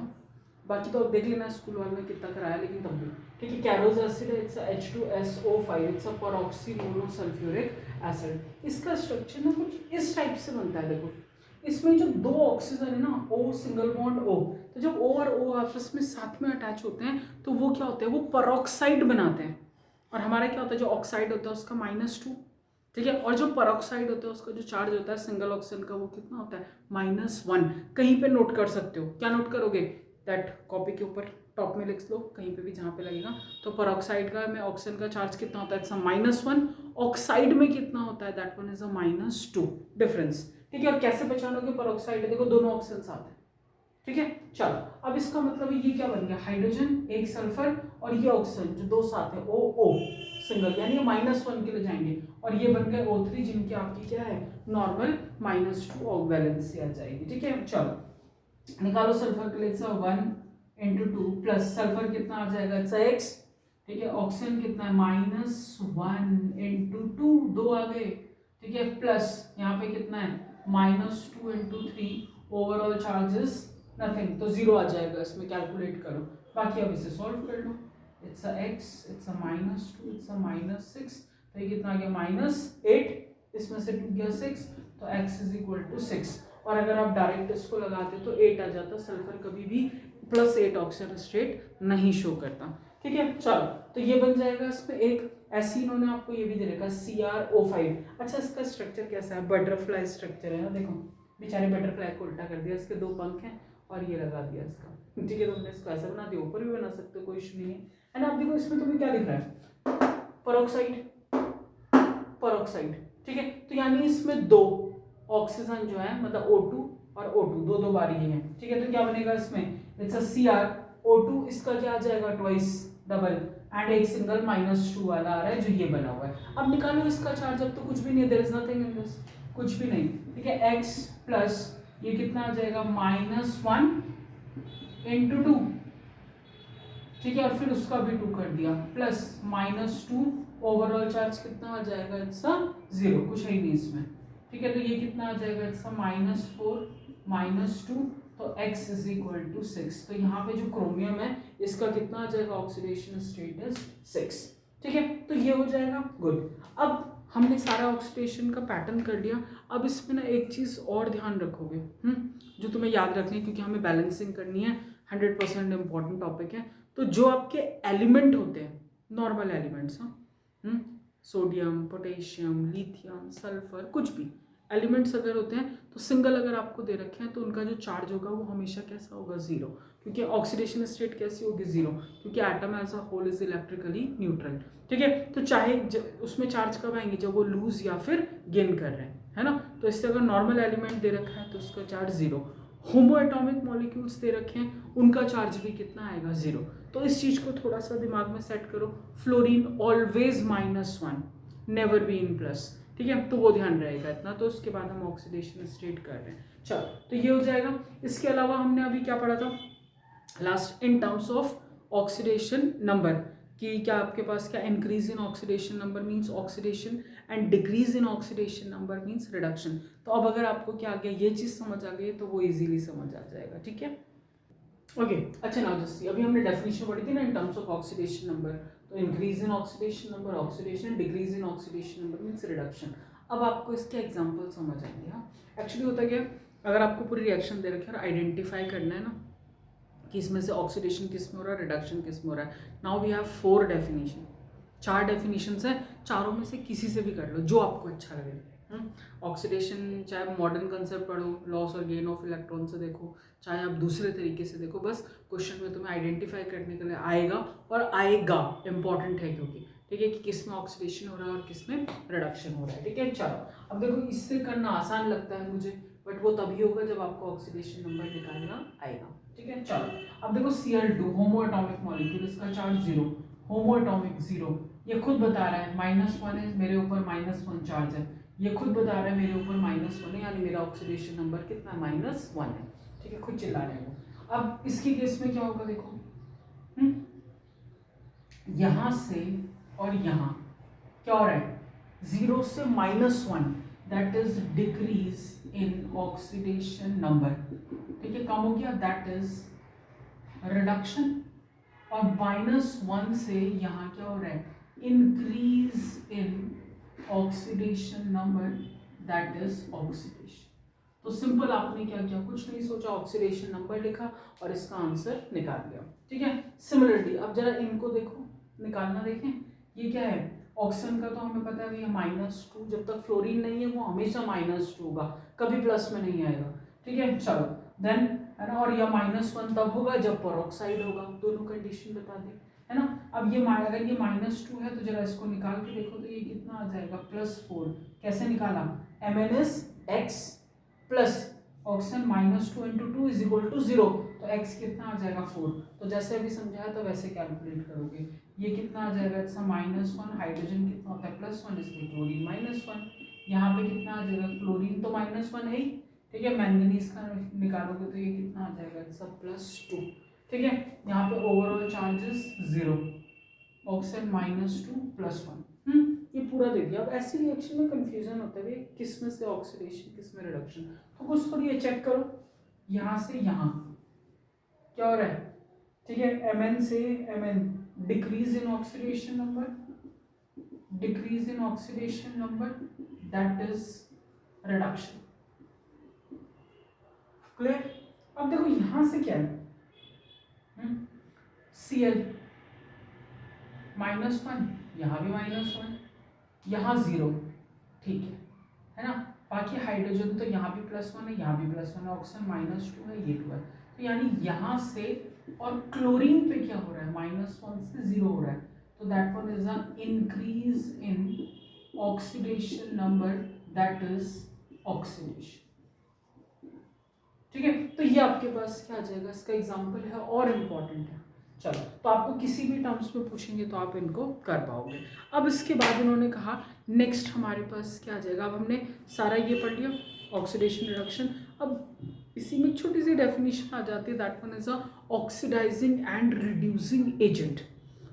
बाकी तो आप देख लेना स्कूल वाले में कितना कराया, लेकिन तब भी ठीक है। कैरोज एसिड है, it's H2SO5, it's a peroxy monosulphuric acid. इसका स्ट्रक्चर ना कुछ इस टाइप से बनता है, देखो इसमें जो 2 ऑक्सीजन है ना, O सिंगल बॉन्ड O, तो जब O और O आपस में साथ में अटैच होते हैं तो वो क्या होते हैं, वो पेरोक्साइड बनाते हैं। और हमारा क्या होता है, जो ऑक्साइड होता है उसका -2, ठीक है। और जो पेरोक्साइड होता है उसका जो चार्ज होता है सिंगल ऑक्सीजन का, वो कितना होता है, -1। कहीं पे नोट कर सकते हो, क्या नोट करोगे, दैट कॉपी के ऊपर टॉप में लिख लो कहीं पे भी जहाँ पे लगेगा। तो पेरोक्साइड का में ऑक्सीजन का चार्ज कितना होता है, इट्स -1। ऑक्साइड में कितना होता है, that one is a -2 difference. ठीक है, और कैसे पहचानोगे पेरोक्साइड, देखो दोनों ऑक्सीजन साथ है। ठीक है, चलो अब इसका मतलब ये क्या बन गया, हाइड्रोजन एक सल्फर और ये ऑक्सीजन जो दो साथ है O सिंगल, यानी ये -1 के लिए जाएंगे, और ये बन गए O3 जिनकी आपकी क्या है नॉर्मल -2 वैलेंसी आ जाएगी। ठीक है, चलो निकालो सल्फर के लिए 1 × 2 प्लस सल्फर कितना आ जाएगा, इट्स X। ठीक है, ऑक्सीजन कितना है -1 × 2, 2 आ गए। ठीक है, प्लस यहाँ पे कितना है -2 × 3, ओवरऑल चार्जेस नथिंग, तो 0 आ जाएगा इसमें, कैलकुलेट करो। बाकी अब इसे सॉल्व कर लो, इट्स X, इट्स -2, इट्स -6, तो ये कितना आ गया -8, इसमें से 2 गया 6, तो X = 6। और अगर आप डायरेक्ट इसको लगाते तो 8 आ जाता, सल्फर कभी भी +8 ऑक्सीजन स्टेट नहीं शो करता। ठीक है, चलो तो ये बन जाएगा इसमें एक। ऐसे ही इन्होंने आपको ये भी दे रखा CrO5। अच्छा, इसका स्ट्रक्चर कैसा है, बटरफ्लाई स्ट्रक्चर है ना, देखो बेचारे बटरफ्लाई को उल्टा कर दिया, इसके 2 पंख हैं और ये लगा दिया इसका। ठीक है, तो हमने इसको ऐसा बना दिया, ऊपर भी बना सकते हो, कोई इशू नहीं है। एंड आप देखो इसमें तुम्हें क्या दिख रहा है, पेरोक्साइड, पेरोक्साइड। ठीक है, तो यानी इसमें 2 ऑक्सीजन जो है मतलब O2 और O2 दो बार ये हैं। ठीक है, तो क्या बनेगा इसमें, इट्स अ CrO2, इसका क्या आ जाएगा ट्वाइस डबल, एंड एक सिंगल -2 वाला आ रहा है जो ये बना हुआ है। अब निकालो इसका चार्ज, अब तो कुछ भी नहीं है, there is nothing in this, कुछ भी नहीं। ठीक है, X प्लस ये कितना आ जाएगा -1 × 2। ठीक है, और फिर उसका भी 2 कर दिया, प्लस -2, ओवरऑल चार्ज कितना आ जाएगा, इट्स 0, कुछ है ही नहीं इसमें। ठीक है, तो ये कितना आ जाएगा, इट्स -4 -2, तो X = 6। तो यहाँ पे जो क्रोमियम है इसका कितना आ जाएगा, ऑक्सीडेशन स्टेटस 6। ठीक है, तो ये हो जाएगा गुड। अब हमने सारा ऑक्सीडेशन का पैटर्न कर लिया। अब इसमें ना एक चीज़ और ध्यान रखोगे जो तुम्हें याद रखनी है, क्योंकि हमें बैलेंसिंग करनी है, 100% इम्पॉर्टेंट टॉपिक है। तो जो आपके एलिमेंट होते हैं, normal elements, sodium, potassium, lithium, sulphur, कुछ भी एलिमेंट्स अगर होते हैं तो सिंगल अगर आपको दे रखे हैं तो उनका जो चार्ज होगा वो हमेशा कैसा होगा, 0, क्योंकि ऑक्सीडेशन स्टेट कैसी होगी, 0, क्योंकि atom as a whole is electrically neutral. ठीक है, तो चाहे उसमें चार्ज कब आएंगे, जब वो लूज या फिर गेन कर रहे हैं, है ना। तो इससे अगर नॉर्मल एलिमेंट दे रखा है तो उसका चार्ज 0, होमो एटॉमिक मॉलिक्यूल्स दे रखे हैं उनका चार्ज भी कितना आएगा, 0। तो इस चीज़ को थोड़ा सा दिमाग में सेट करो, fluorine always -1, never be in plus. ठीक है, तो वो ध्यान रहेगा इतना। तो उसके बाद हम ऑक्सीडेशन स्टेट कर रहे हैं, चलो तो ये हो जाएगा। इसके अलावा हमने अभी क्या पढ़ा था last, in terms of oxidation number, कि क्या आपके पास क्या, increase in oxidation number means oxidation and decrease in oxidation number means reduction. तो अब अगर आपको क्या आ गया, ये चीज़ समझ आ गई तो वो इजीली समझ आ जाएगा। ठीक है, ओके। अच्छा, नाउ जस्ट सी, अभी हमने डेफिनेशन पढ़ी थी ना in terms of oxidation number, तो increase in oxidation number oxidation, decrease in oxidation number means reduction. अब आपको इसके एग्जांपल समझ आएंगे। हाँ, एक्चुअली होता क्या, अगर आपको पूरी रिएक्शन दे रखे और आइडेंटिफाई करना है ना कि इसमें से ऑक्सीडेशन किस में हो रहा है, रिडक्शन किस में हो रहा है। Now we have 4 definition, 4 definitions है, चारों में से किसी से भी कर लो जो आपको अच्छा लगे। ऑक्सीडेशन चाहे मॉडर्न कंसेप्ट पढ़ो, लॉस और गेन ऑफ इलेक्ट्रॉन से देखो, चाहे आप दूसरे तरीके से देखो, बस क्वेश्चन में तुम्हें आइडेंटिफाई करने के लिए आएगा, और आएगा इंपॉर्टेंट है क्योंकि, ठीक है, कि किस में ऑक्सीडेशन हो रहा है और किस में रिडक्शन हो रहा है। ठीक है, चलो अब देखो, इससे करना आसान लगता है मुझे, बट वो तभी होगा जब आपको ऑक्सीडेशन नंबर निकालना आएगा। ठीक है, चलो अब देखो Cl2 होमो एटॉमिक मॉलिक्यूल, इसका चार्ज 0, होमो एटॉमिक 0, ये खुद बता रहा है -1 है, मेरे ऊपर -1 चार्ज है, ये खुद बता रहा है मेरे ऊपर -1 है, यानी मेरा ऑक्सीडेशन नंबर कितना -1 है। ठीक है, खुद चिल्ला रहे हो। अब इसकी केस में क्या होगा, देखो यहां से और यहां क्या हो रहा है, 0 से -1, that is decrease in oxidation number. ठीक है, कम हो गया, दैट इज रिडक्शन। और -1 से यहाँ क्या हो रहा है, increase in oxidation number, that is oxidation. तो सिंपल आपने क्या किया, कुछ नहीं सोचा, ऑक्सीडेशन नंबर लिखा और इसका आंसर निकाल लिया। ठीक है, सिमिलरली अब जरा इनको देखो, निकालना देखें, ये क्या है, ऑक्सीजन का तो हमें पता है भैया -2, जब तक फ्लोरीन नहीं है वो हमेशा -2 होगा, कभी प्लस में नहीं आएगा। ठीक है, चलो देन है ना, और यह -1 तब होगा जब पेरोक्साइड होगा, दोनों कंडीशन बता दी, है ना। अब ये अगर ये -2 है तो जरा इसको निकाल के देखो तो ये कितना आ जाएगा +4। कैसे निकाला, MnX प्लस ऑक्सीजन -2 × 2 = 0, तो x कितना आ जाएगा 4। तो जैसे अभी समझाया तो वैसे कैलकुलेट करोगे, ये कितना आ जाएगा, इट्स -1, हाइड्रोजन कितना होता है +1, इसलिए क्लोरीन -1, यहाँ पे कितना आ जाएगा, क्लोरीन तो -1 है ही, ठीक है, मैंगनीज का निकालोगे तो ये कितना आ जाएगा, इट्स +2, ठीक है। यहाँ पे ओवरऑल चार्जेस 0, ऑक्सीजन -2 +1, ये पूरा दे दिया। अब ऐसी रिएक्शन में कंफ्यूजन होता है किस में से ऑक्सीडेशन किस में रिडक्शन, तो कुछ थोड़ी ये चेक करो, यहाँ से यहाँ क्या हो रहा है, ठीक है, Mn से Mn decrease in oxidation number, decrease in oxidation number, that is reduction, clear. अब देखो यहाँ से क्या है, Cl -1, यहाँ भी -1, यहाँ 0, ठीक है ना। बाकी हाइड्रोजन तो यहाँ भी +1 है, यहाँ भी +1 है, ऑक्सीजन -2 है, ये 2 है, तो यानी यहाँ से और क्लोरीन पे क्या हो रहा है, -1 से 0 हो रहा है, तो that one is a increase in oxidation number, that is oxidation, ठीक है। तो ये आपके पास क्या आ जाएगा, इसका एग्जाम्पल है और इम्पॉर्टेंट है। चलो, तो आपको किसी भी टर्म्स में पूछेंगे तो आप इनको कर पाओगे। अब इसके बाद उन्होंने कहा नेक्स्ट हमारे पास क्या आ जाएगा, अब हमने सारा ये पढ़ लिया ऑक्सीडेशन रिडक्शन। अब इसी में छोटी सी डेफिनेशन आ जाती है, that one is a oxidising and reducing agent,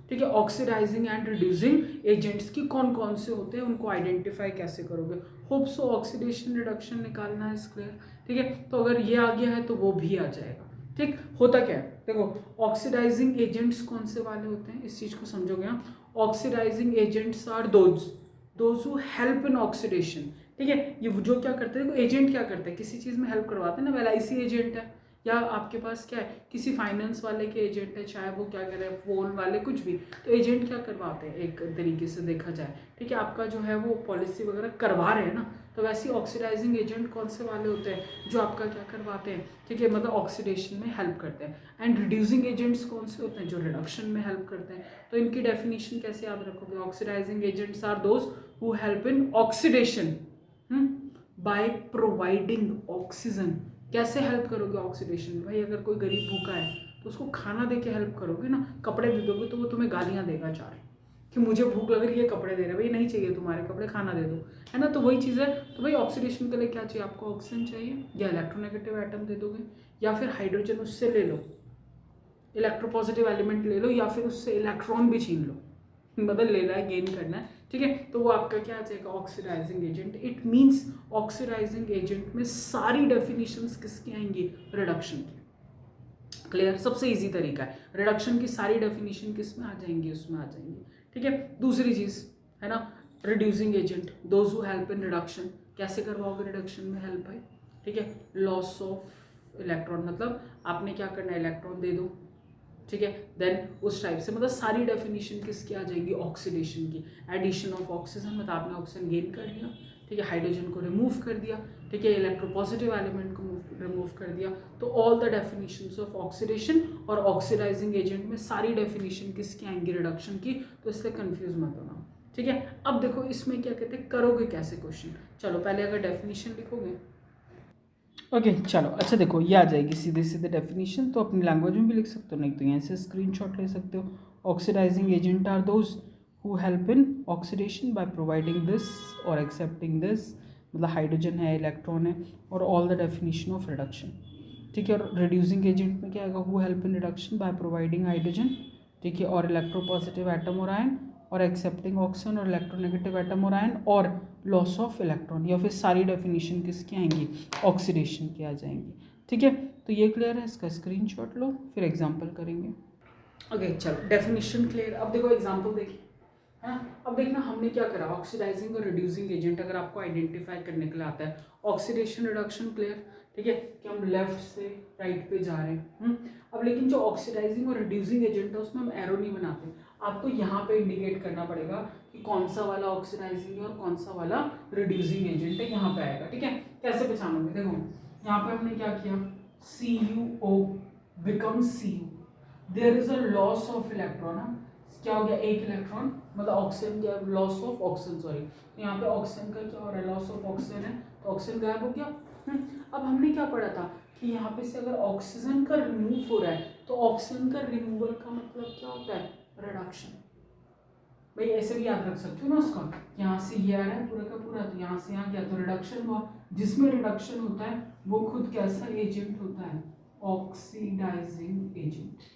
ठीक है। ऑक्सीडाइजिंग एंड रिड्यूसिंग एजेंट्स की कौन कौन से होते हैं, उनको आइडेंटिफाई कैसे करोगे, होप सो ऑक्सीडेशन रिडक्शन निकालना है, क्लियर, ठीक है। तो अगर ये आ गया है तो वो भी आ जाएगा, ठीक। होता क्या है, देखो ऑक्सीडाइजिंग एजेंट्स कौन से वाले होते हैं, इस चीज को समझोगे आप। Oxidising agents are those who help in oxidation, ठीक है। ये जो क्या करते हैं, देखो एजेंट क्या करते हैं, किसी चीज में हेल्प करवाते हैं ना, LIC एजेंट है, या आपके पास क्या है, किसी फाइनेंस वाले के एजेंट है, चाहे वो क्या करें, फोन वाले, कुछ भी, तो एजेंट क्या करवाते हैं, एक तरीके से देखा जाए, ठीक है, आपका जो है वो पॉलिसी वगैरह करवा रहे हैं ना, तो वैसे ऑक्सीडाइजिंग एजेंट कौन से वाले होते हैं, जो आपका क्या करवाते हैं, ठीक है, मतलब ऑक्सीडेशन में हेल्प करते हैं। एंड रिड्यूसिंग एजेंट्स कौन से होते हैं, जो रिडक्शन में हेल्प करते हैं। तो इनकी डेफिनेशन कैसे याद रखोगे, oxidising agents are those who help in oxidation by providing oxygen. कैसे हेल्प करोगे ऑक्सीडेशन में, भाई अगर कोई गरीब भूखा है तो उसको खाना दे के हेल्प करोगे ना, कपड़े दे दोगे तो वो तुम्हें गालियाँ देगा चार कि मुझे भूख लग रही है, कपड़े दे रहे, भाई नहीं चाहिए तुम्हारे कपड़े, खाना दे दो, है ना। तो वही चीज़ है, तो भाई ऑक्सीडेशन के लिए क्या चाहिए आपको, ऑक्सीजन चाहिए, या इलेक्ट्रोनेगेटिव एटम दे दोगे, या फिर हाइड्रोजन उससे ले लो, इलेक्ट्रोपॉजिटिव एलिमेंट ले लो, या फिर उससे इलेक्ट्रॉन भी छीन लो, मतलब लेना है, गेन करना है, ठीक है। तो वो आपका क्या आ जाएगा, oxidising agent. It means oxidising agent में सारी डेफिनेशंस किसकी आएंगी, रिडक्शन की, क्लियर। सबसे इजी तरीका है, रिडक्शन की सारी डेफिनेशन किस में आ जाएंगी, उसमें आ जाएंगी, ठीक है। दूसरी चीज है ना, reducing agent, those who help in reduction. कैसे करवाओगे रिडक्शन में हेल्प भाई, ठीक है, लॉस ऑफ इलेक्ट्रॉन, मतलब आपने क्या करना है, इलेक्ट्रॉन दे दो, ठीक है, देन उस टाइप से, मतलब सारी डेफिनेशन किसकी आ जाएगी, ऑक्सीडेशन की। एडिशन ऑफ ऑक्सीजन, मतलब आपने ऑक्सीजन गेन कर लिया, ठीक है, हाइड्रोजन को रिमूव कर दिया, ठीक है, इलेक्ट्रोपॉजिटिव एलिमेंट को रिमूव कर दिया, तो all the definitions of oxidation और ऑक्सीडाइजिंग एजेंट में सारी डेफिनेशन किसकी आएंगी, रिडक्शन की, तो इससे कंफ्यूज मत होना, ठीक है। अब देखो इसमें क्या कहते हैं, करोगे कैसे क्वेश्चन, चलो पहले अगर डेफिनेशन लिखोगे, ओके चलो, अच्छा देखो ये आ जाएगी सीधे सीधे डेफिनेशन, तो अपनी लैंग्वेज में भी लिख सकते हो, नहीं तो यहाँ से स्क्रीनशॉट ले सकते हो। Oxidising agent are those who help in oxidation by providing this और एक्सेप्टिंग दिस, मतलब हाइड्रोजन है, इलेक्ट्रॉन है, और all the definition of reduction, ठीक है। और रिड्यूसिंग एजेंट में क्या आएगा, who help in reduction by providing hydrogen, ठीक है, और इलेक्ट्रोपॉजिटिव एटम और आयन, और एक्सेप्टिंग ऑक्सीजन और इलेक्ट्रोनेगेटिव एटम और आयन, और लॉस ऑफ इलेक्ट्रॉन, या फिर सारी डेफिनेशन किसकी आएंगी, ऑक्सीडेशन की आ जाएंगी, ठीक है। तो ये क्लियर है, इसका स्क्रीनशॉट लो, फिर एग्जांपल करेंगे। ओके चलो, डेफिनेशन क्लियर। अब देखो एग्जांपल देखिए, है ना। अब देखना हमने क्या करा, ऑक्सीडाइजिंग और रिड्यूसिंग एजेंट अगर आपको आइडेंटिफाई करने के लिए आता है, ऑक्सीडेशन रिडक्शन क्लियर, ठीक है, कि हम लेफ्ट से राइट पे जा रहे हैं। अब लेकिन जो ऑक्सीडाइजिंग और रिड्यूसिंग एजेंट है उसमें हम एरो नहीं बनाते, आपको यहाँ पे इंडिकेट करना पड़ेगा कि कौन सा वाला ऑक्सीडाइजिंग है और कौन सा वाला रिड्यूसिंग एजेंट है, यहाँ पे आएगा, ठीक है। कैसे पहचानोगे, देखो यहाँ पे हमने क्या किया, CuO becomes Cu. There is a loss of electron. क्या हो गया, एक इलेक्ट्रॉन, मतलब ऑक्सीजन क्या, लॉस ऑफ ऑक्सीजन, सॉरी, यहाँ पे ऑक्सीजन का क्या हो रहा है, लॉस ऑफ ऑक्सीजन है, तो ऑक्सीजन गायब हो गया। अब हमने क्या पढ़ा था कि यहाँ पे से अगर ऑक्सीजन का रिमूव हो रहा है तो ऑक्सीजन का रिमूवल का मतलब क्या होता है, रिडक्शन। भाई ऐसे भी याद रख सकते हो ना उसका, यहाँ से ये आ रहा है पूरा का पूरा, तो यहाँ से यहाँ गया तो रिडक्शन हुआ। जिसमें रिडक्शन होता है वो खुद कैसा एजेंट होता है, ऑक्सीडाइजिंग एजेंट,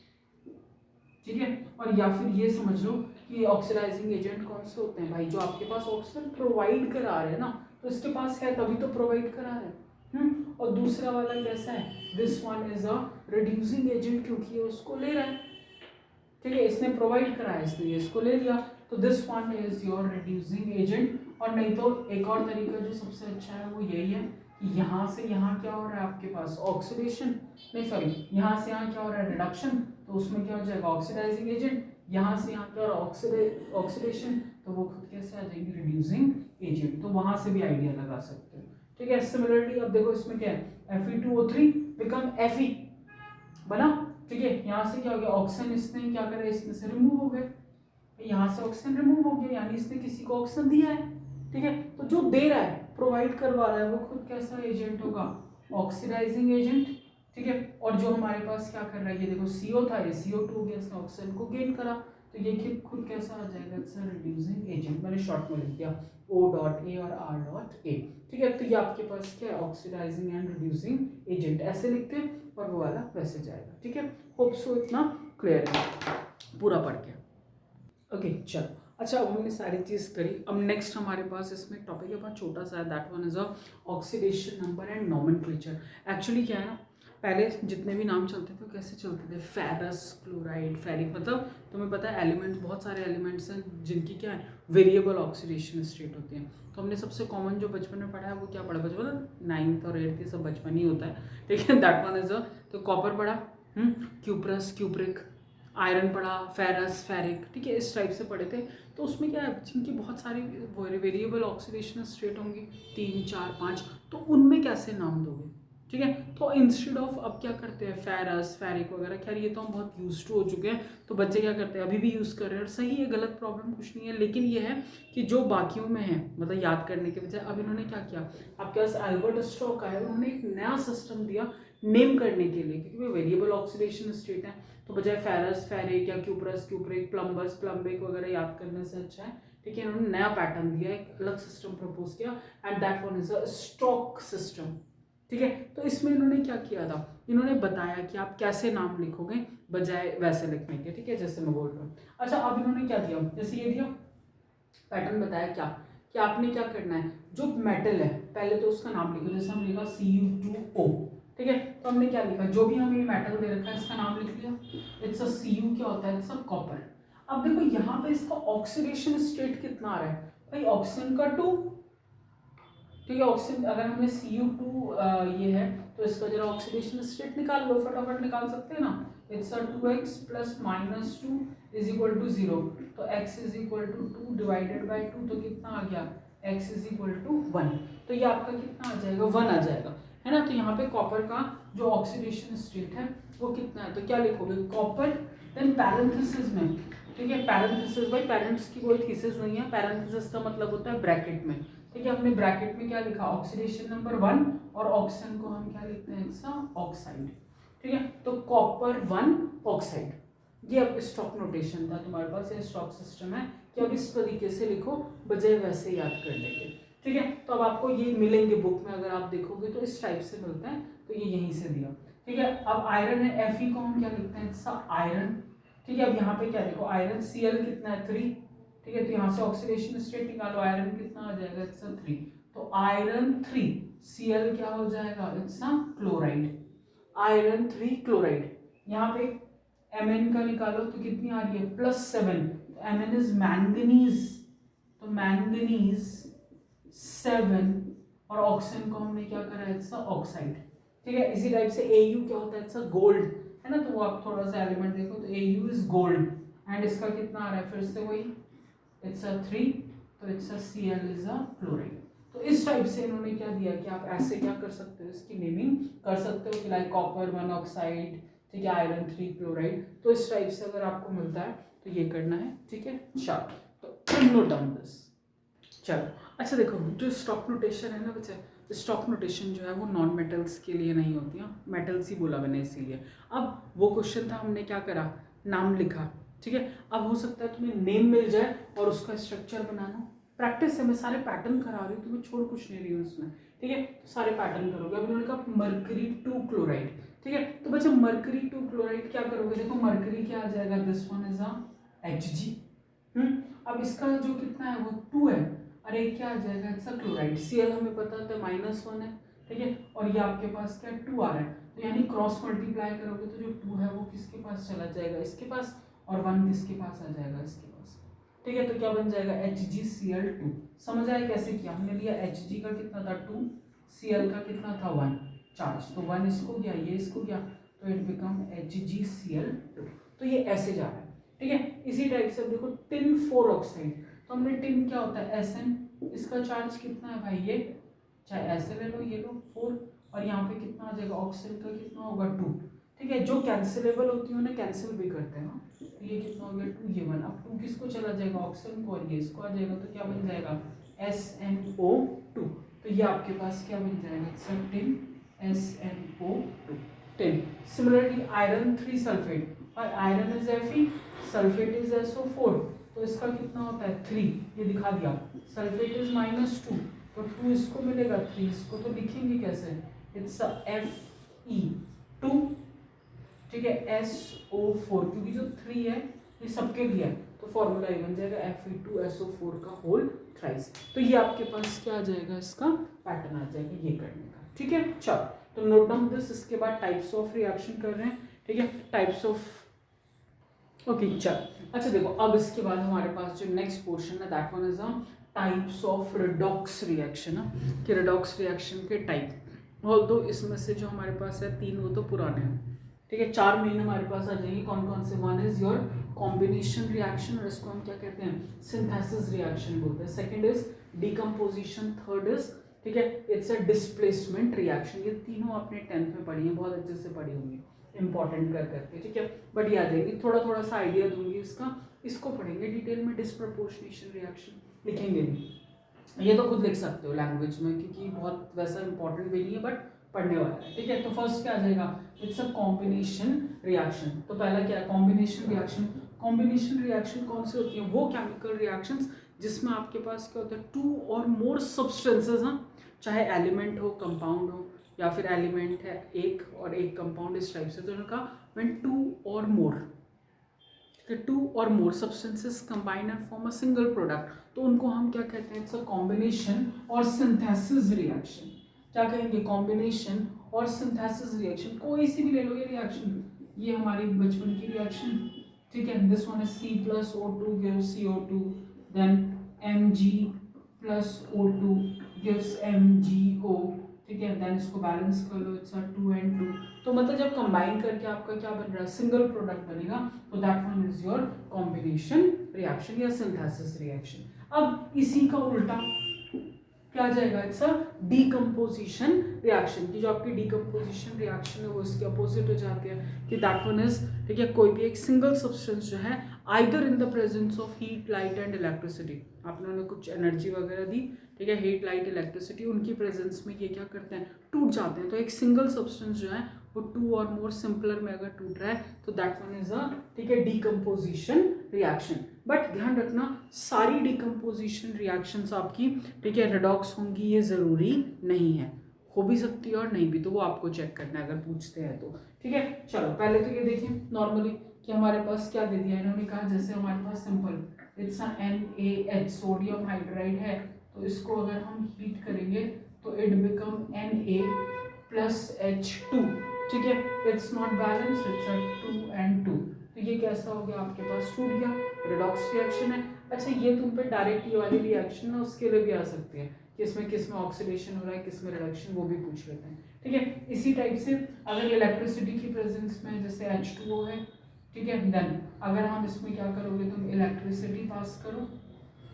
ठीक है। और या फिर ये समझ लो कि ऑक्सीडाइजिंग एजेंट कौन से होते हैं भाई, जो आपके पास ऑक्सीजन प्रोवाइड करा रहे हैं ना, तो इसके पास है तभी तो प्रोवाइड करा रहे हैं। और दूसरा वाला कैसा है, this one is a reducing agent, क्योंकि ये उसको ले रहा है, ठीक है, इसने प्रोवाइड करा है इसलिए इसको ले लिया, तो this one is your reducing agent. और नहीं तो एक और तरीका जो सबसे अच्छा है वो यही है कि यहाँ से यहाँ क्या हो रहा है आपके पास ऑक्सीडेशन, नहीं सॉरी, यहाँ से यहाँ क्या हो रहा है रिडक्शन, तो उसमें क्या हो जाएगा ऑक्सीडाइजिंग एजेंट। यहाँ से यहाँ क्या हो रहा है ऑक्सीडेशन, तो वो खुद कैसे आ जाएंगे, रिड्यूसिंग एजेंट। तो वहां से भी आइडिया लगा सकते हो, ठीक है। सिमिलरली अब देखो इसमें क्या है, Fe2O3 बिकम Fe बना, ठीक है। यहाँ से क्या हो गया, ऑक्सीजन इसने क्या करे, इसमें से रिमूव हो गए, यहाँ से ऑक्सीजन रिमूव हो गया, यानी इसने किसी को ऑक्सीजन दिया है, ठीक है। तो जो दे रहा है, प्रोवाइड करवा रहा है, वो खुद कैसा एजेंट होगा, ऑक्सीडाइजिंग एजेंट, ठीक है। और जो हमारे पास क्या कर रहा है, ये देखो CO था, ये CO2 हो गया, इसने ऑक्सीजन को गेन करा, तो ये खुद कैसा आ जाएगा, इट्स अ रिड्यूसिंग एजेंट। मैंने शॉर्ट में लिख दिया O.A और R.A, ठीक है। तो ये आपके पास क्या है, ऑक्सीडाइजिंग एंड रिड्यूसिंग एजेंट, ऐसे लिखते हैं, और वो वाला वैसे जाएगा, ठीक है। होप सो इतना क्लियर है पूरा पढ़ के, ओके चलो। अच्छा अब हमने सारी चीज़ करी, अब नेक्स्ट हमारे पास इसमें टॉपिक है बहुत छोटा सा है, that one is a oxidation number and nomenclature. Actually क्या है ना, पहले जितने भी नाम चलते थे वो कैसे चलते थे, फेरस, क्लोराइड, फेरिक, मतलब तुम्हें पता है एलिमेंट्स, बहुत सारे एलिमेंट्स हैं जिनकी क्या है, वेरिएबल ऑक्सीडेशन स्टेट होती है। तो हमने सबसे कॉमन जो बचपन में पढ़ा है वो क्या पढ़ा, बचपन 9th और 8th ये सब बचपन ही होता है, ठीक है। दैट वन इज अ, तो कॉपर पढ़ा, क्यूप्रस, क्यूप्रिक, आयरन पढ़ा, फेरस, फेरिक, ठीक है, इस टाइप से पढ़े थे। तो उसमें क्या है, जिनकी बहुत सारी वेरिएबल ऑक्सीडेशन स्टेट होंगी, 3, 4, 5, तो उनमें कैसे नाम दोगे, ठीक है। तो इंस्टेड ऑफ अब क्या करते हैं, फेरस, फेरिक वगैरह, खैर ये तो हम बहुत यूज टू हो चुके हैं, तो बच्चे क्या करते हैं, अभी भी यूज़ कर रहे हैं, और सही है, गलत प्रॉब्लम कुछ नहीं है, लेकिन ये है कि जो बाकियों में है, मतलब याद करने के बजाय अब इन्होंने क्या किया, आपके पास एल्बर्ट स्टोक आया, उन्होंने एक नया सिस्टम दिया नेम करने के लिए, क्योंकि वो वेरिएबल ऑक्सीडेशन स्टेट है, तो बजाय फेरस, फेरिक या क्यूप्रस, क्यूप्रिक, प्लम्बस, प्लम्बिक वगैरह याद करने से अच्छा है, ठीक है, इन्होंने नया पैटर्न दिया, एक अलग सिस्टम प्रपोज किया, and that one is a Stock system, ठीक है। तो इसमें इन्होंने क्या किया था, इन्होंने बताया कि आप कैसे नाम लिखोगे बजाय वैसे लिखने के, ठीक है, जैसे मैं बोल रहा हूँ। अच्छा अब इन्होंने क्या दिया, जैसे ये दिया पैटर्न, बताया क्या कि आपने क्या करना है, जो मेटल है पहले तो उसका नाम लिखो, जैसे हम लिखा Cu2O, ठीक है। तो हमने क्या लिखा, जो भी हमें मेटल दे रखा है इसका नाम लिख लिया, इट्स अ Cu, क्या होता है, इट्स अ कॉपर। अब देखो यहाँ पे इसका ऑक्सीडेशन स्टेट कितना आ रहा है भाई, ऑक्सीजन का 2, ठीक है। ऑक्सीजन अगर हमने Cu2 ये है, तो इसका जरा ऑक्सीडेशन स्टेट निकाल लो, फटाफट निकाल सकते हैं ना, it's a 2x plus minus 2 is equal to 0, तो x is equal to 2 divided by 2, तो कितना आ गया, x इज इक्वल टू 1, तो ये आपका कितना आ जाएगा, 1 आ जाएगा, है ना। तो यहाँ पे कॉपर का जो ऑक्सीडेशन स्टेट है वो कितना है, तो क्या लिखोगे, कॉपर, देन पैरेंथेसिस में, ठीक है, पैरेंथेसिस, भाई पेरेंट्स की कोई थीसिस नहीं है, पैरेंथेसिस का मतलब होता है ब्रैकेट में, ठीक है। हमने ब्रैकेट में क्या लिखा, ऑक्सीडेशन नंबर 1, और ऑक्सीजन को हम क्या लिखते हैं, इट्स ऑक्साइड, ठीक है। तो कॉपर 1 ऑक्साइड, ये अब स्टॉक नोटेशन था तुम्हारे पास, ये स्टॉक सिस्टम है कि अब इस तरीके से लिखो बजाय वैसे याद करने के, ठीक है। तो अब आपको ये मिलेंगे बुक में, अगर आप देखोगे तो इस टाइप से मिलता है, तो ये यहीं से दिया, ठीक है। अब आयरन है, Fe को हम क्या लिखते हैं, इट्स आयरन, ठीक है। अब यहाँ पे क्या देखो, आयरन Cl कितना है, 3, ठीक है। तो यहाँ से ऑक्सीडेशन स्टेट निकालो, आयरन कितना आ जाएगा, इट्स 3, तो आयरन 3, Cl क्या हो जाएगा, इट्स क्लोराइड, आयरन 3 क्लोराइड। यहाँ पे Mn का निकालो तो कितनी आ रही है, +7, तो Mn इज मैंगनीज, तो मैंगनीज 7, और ऑक्सीजन को हमने क्या करा, इट्स ऑक्साइड, ठीक है। इसी टाइप से Au क्या होता है, इट्स गोल्ड, है ना। तो आप थोड़ा सा एलिमेंट देखो, तो Au इज गोल्ड, एंड इसका कितना आ रहा है, फिर से वही, इट्स 3, तो इट्स Cl इज क्लोराइड, तो इस टाइप से इन्होंने क्या दिया कि आप ऐसे क्या कर सकते हो, इसकी नेमिंग कर सकते हो कि लाइक कॉपर 1 ऑक्साइड, ठीक है, आयरन 3 क्लोराइड। तो इस टाइप से अगर आपको मिलता है तो ये करना है, ठीक है। चलो तो नोट डाउन दिस। चलो अच्छा देखो, जो स्टॉक नोटेशन है ना बच्चे, स्टॉक नोटेशन जो है वो नॉन मेटल्स के लिए नहीं होती है, मेटल्स ही बोला मैंने इसीलिए। अब वो क्वेश्चन था, हमने क्या करा, नाम लिखा, ठीक है। अब हो सकता है तुम्हें नेम मिल जाए और उसका स्ट्रक्चर बनाना। प्रैक्टिस है, मैं सारे पैटर्न करा रही हूँ, तुम्हें छोड़ कुछ नहीं रही हूँ उसमें, ठीक है। तो सारे पैटर्न करोगे। अब उन्होंने कहा मरकरी 2 क्लोराइड, ठीक है। तो बच्चे मरकरी 2 क्लोराइड क्या करोगे, देखो मरकरी क्या आ जाएगा, this one is a Hg। अब इसका जो कितना है वो 2 है, और एक क्या आ जाएगा, इट्स अ क्लोराइड। Cl हमें पता था -1 है, ठीक है। और ये आपके पास क्या 2 आ रहा है, तो यानी क्रॉस मल्टीप्लाई करोगे तो जो 2 है वो किसके पास चला जाएगा, इसके पास, और 1 किसके पास आ जाएगा, इसके पास, ठीक है। तो क्या बन जाएगा HgCl2। समझ आया कैसे किया, हमने लिया Hg का कितना था 2, Cl का कितना था 1 चार्ज, तो 1 इसको गया, ये इसको गया, तो इट बिकम HgCl2। तो ये ऐसे जा रहा है, ठीक है। इसी टाइप से देखो टिन 4 ऑक्साइड, तो हमने टिन क्या होता है Sn, इसका चार्ज कितना है भाई, ये चाहे ऐसे ले लो, ये लो 4, और यहाँ पे कितना आ जाएगा, ऑक्सीजन का कितना होगा 2, ठीक है। जो कैंसिलेबल होती है उन्हें कैंसिल भी करते हैं ना, तो ये कितना हो गया 2, ये 1। अब 2 किसको चला जाएगा, ऑक्सीजन को, और ये इसको आ जाएगा, तो क्या बन जाएगा SnO2। तो ये आपके पास क्या बन जाएगा, tin SnO2 tin. Similarly iron 3 sulphate, और iron is Fe, sulphate is SO4, तो इसका कितना होता है 3, ये दिखा दिया। सल्फेट इज -2, तो 2 इसको मिलेगा, 3 इसको, तो लिखेंगे कैसे, इट्स Fe2, ठीक है, SO4, क्योंकि जो 3 है ये सबके लिए है, तो फॉर्मूला ये बन जाएगा Fe2SO4 का होल थ्राइस। तो ये आपके पास क्या आ जाएगा, इसका पैटर्न आ जाएगा ये करने का, ठीक है। चलो तो नोट डाउन दिस। इसके बाद टाइप्स ऑफ रिएक्शन कर रहे हैं, ठीक है, टाइप्स ऑफ, ओके चल। अच्छा देखो, अब इसके बाद हमारे पास जो नेक्स्ट पोर्शन है that one is a types of redox reaction, कि रिडॉक्स रिएक्शन के टाइप। ऑल दो इसमें से जो हमारे पास है 3 वो तो पुराने हैं, ठीक है। 4 मेन हमारे पास आ जाएंगे, कौन कौन से, one is your combination reaction, और इसको हम क्या कहते हैं, सिंथेसिस रिएक्शन बोलते हैं। Second is decomposition, third is, ठीक है, इट्स अ डिस्प्लेसमेंट रिएक्शन। ये तीनों आपने 10th में पढ़ी है, बहुत अच्छे से पढ़ी होंगी, इंपॉर्टेंट कर करके, ठीक है। बट याद है, थोड़ा थोड़ा सा आइडिया दूंगी इसका, इसको पढ़ेंगे डिटेल में। डिस्प्रपोर्शनेशन रिएक्शन लिखेंगे नहीं, ये तो खुद लिख सकते हो लैंग्वेज में, क्योंकि बहुत वैसा इंपॉर्टेंट भी नहीं है, बट पढ़ने वाला है, ठीक है। तो फर्स्ट क्या आ जाएगा, इट्स अ कॉम्बिनेशन रिएक्शन। तो पहला क्या है, कॉम्बिनेशन रिएक्शन। कॉम्बिनेशन रिएक्शन कौन सी होती है, वो केमिकल रिएक्शंस जिसमें आपके पास क्या होता है, 2 और मोर सब्सटेंसेस, हाँ, चाहे एलिमेंट हो, कंपाउंड हो, या फिर एलिमेंट है एक और एक कंपाउंड, इस टाइप से। तो उन्होंने कहा व्हेन 2 और मोर, 2 और मोर substances combine and form a single product, तो उनको हम क्या कहते हैं, इट्स अ कॉम्बिनेशन और सिंथेसिस रिएक्शन। क्या कहेंगे, कॉम्बिनेशन और सिंथेसिस रिएक्शन। कोई सी भी ले लो ये रिएक्शन, ये हमारी बचपन की रिएक्शन, ठीक है। This one is C+O2 gives CO2, then Mg plus O2 gives MgO, ठीक है। देन इसको बैलेंस कर लो, इट्स 2 and 2। तो मतलब जब कंबाइन करके आपका क्या बन रहा है, सिंगल प्रोडक्ट बनेगा, तो that one is your combination reaction या सिंथेसिस रिएक्शन। अब इसी का उल्टा क्या आ जाएगा, इट्स अ डीकम्पोजिशन रिएक्शन, की जो आपकी डीकम्पोजिशन रिएक्शन है वो इसके अपोजिट हो जाती है, कि दैट वन इज, ठीक है, कोई भी एक सिंगल सब्सटेंस जो है either in the presence of heat, light and electricity, आपने कुछ एनर्जी वगैरह दी, ठीक है, हीट, लाइट, इलेक्ट्रिसिटी, उनकी प्रेजेंस में ये क्या करते हैं, टूट जाते हैं। तो एक सिंगल सब्सटेंस जो है वो 2 और मोर सिंपलर में अगर टूट रहा है, तो दैट वन इज अ, ठीक है, डीकम्पोजिशन रिएक्शन। बट ध्यान रखना, सारी डीकम्पोजिशन रिएक्शंस आपकी, ठीक है, रिडॉक्स होंगी ये जरूरी नहीं है, हो भी सकती है और नहीं भी, तो वो आपको चेक करना है अगर पूछते हैं तो, ठीक है। चलो पहले तो ये देखें नॉर्मली कि हमारे पास क्या दे दिया इन्होंने, कहा जैसे हमारे पास simple it's NaH, sodium hydride है, तो इसको अगर हम हीट करेंगे तो इट बिकम Na+H2, ठीक है। It's not balanced, it's 2 and 2, तो ये कैसा हो गया, आपके पास टूट गया, रिडॉक्स रिएक्शन है। अच्छा ये तुम पे डायरेक्ट ये वाली रिएक्शन ना उसके लिए भी आ सकती है, किस में ऑक्सीडेशन हो रहा है, किस में रिडक्शन, वो भी पूछ लेते हैं, ठीक है। इसी टाइप से अगर इलेक्ट्रिसिटी की प्रेजेंस में जैसे H2O है, ठीक है, देन अगर हम इसमें क्या करोगे, तुम इलेक्ट्रिसिटी पास करो,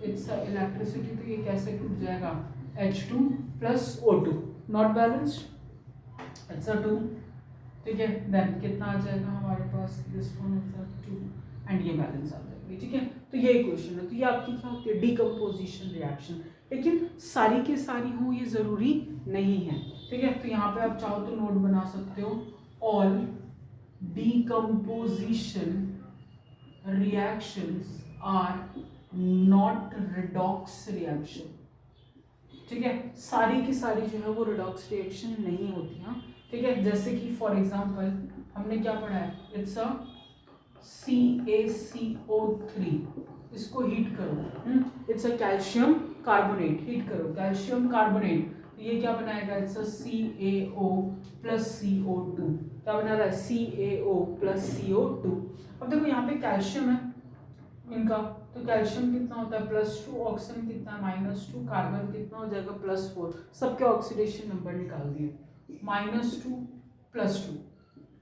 इट्स इलेक्ट्रिसिटी, तो ये कैसे टूट जाएगा, H2 plus O2 not balanced, it's 2, ठीक है। देन कितना आ जाएगा हमारे पास, दिस वन इज 2 एंड ये बैलेंस आ जाएगी, ठीक है। तो ये इक्वेशन है। तो ये आपकी क्या होती है, डीकम्पोजिशन रिएक्शन। लेकिन सारी की सारी हो ये ज़रूरी नहीं है, ठीक है। तो यहाँ पे आप चाहो तो नोट बना सकते हो, all decomposition reactions are not redox reaction, ठीक है। सारी की सारी जो है वो रिडॉक्स रिएक्शन नहीं होती, हाँ, ठीक है। जैसे कि फॉर एग्जांपल हमने क्या पढ़ा है, इट्स अ CaCO3, इसको हीट करो, it's a calcium carbonate, heat करो कैल्शियम कार्बोनेट, तो ये क्या बनाएगा, it's a CaO plus CO2, क्या बना रहा है, CaO प्लस CO2। अब देखो यहाँ पे कैल्शियम है इनका, तो कैल्शियम कितना होता है +2, ऑक्सीजन कितना है -2, कार्बन कितना हो जाएगा +4, सबके ऑक्सीडेशन नंबर निकाल दिए, -2 +2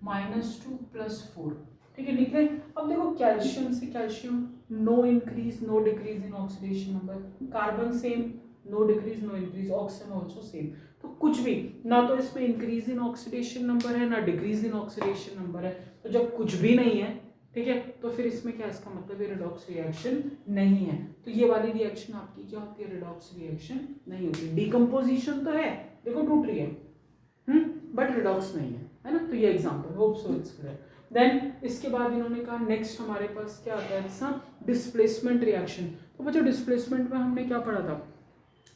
-2 +4, ठीक है, निकले। अब देखो कैल्शियम से calcium, no increase no decrease in oxidation number, carbon same, no decrease no increase, oxygen also same. तो कुछ भी ना तो इसमें इंक्रीज इन ऑक्सीडेशन नंबर है ना डिक्रीज इन ऑक्सीडेशन नंबर है, तो जब कुछ भी नहीं है, ठीक है, तो फिर इसमें क्या, इसका मतलब ये रिडॉक्स रिएक्शन नहीं है। तो ये वाली रिएक्शन आपकी क्या होती है, रिडॉक्स रिएक्शन नहीं होती। डीकम्पोजिशन तो है, देखो टूट रही है, बट रिडॉक्स नहीं है ना। तो ये example, hope so it's clear. Then इसके बाद इन्होंने कहा नेक्स्ट हमारे पास क्या आता है, डिस्प्लेसमेंट रिएक्शन। तो बच्चों डिस्प्लेसमेंट में हमने क्या पढ़ा था,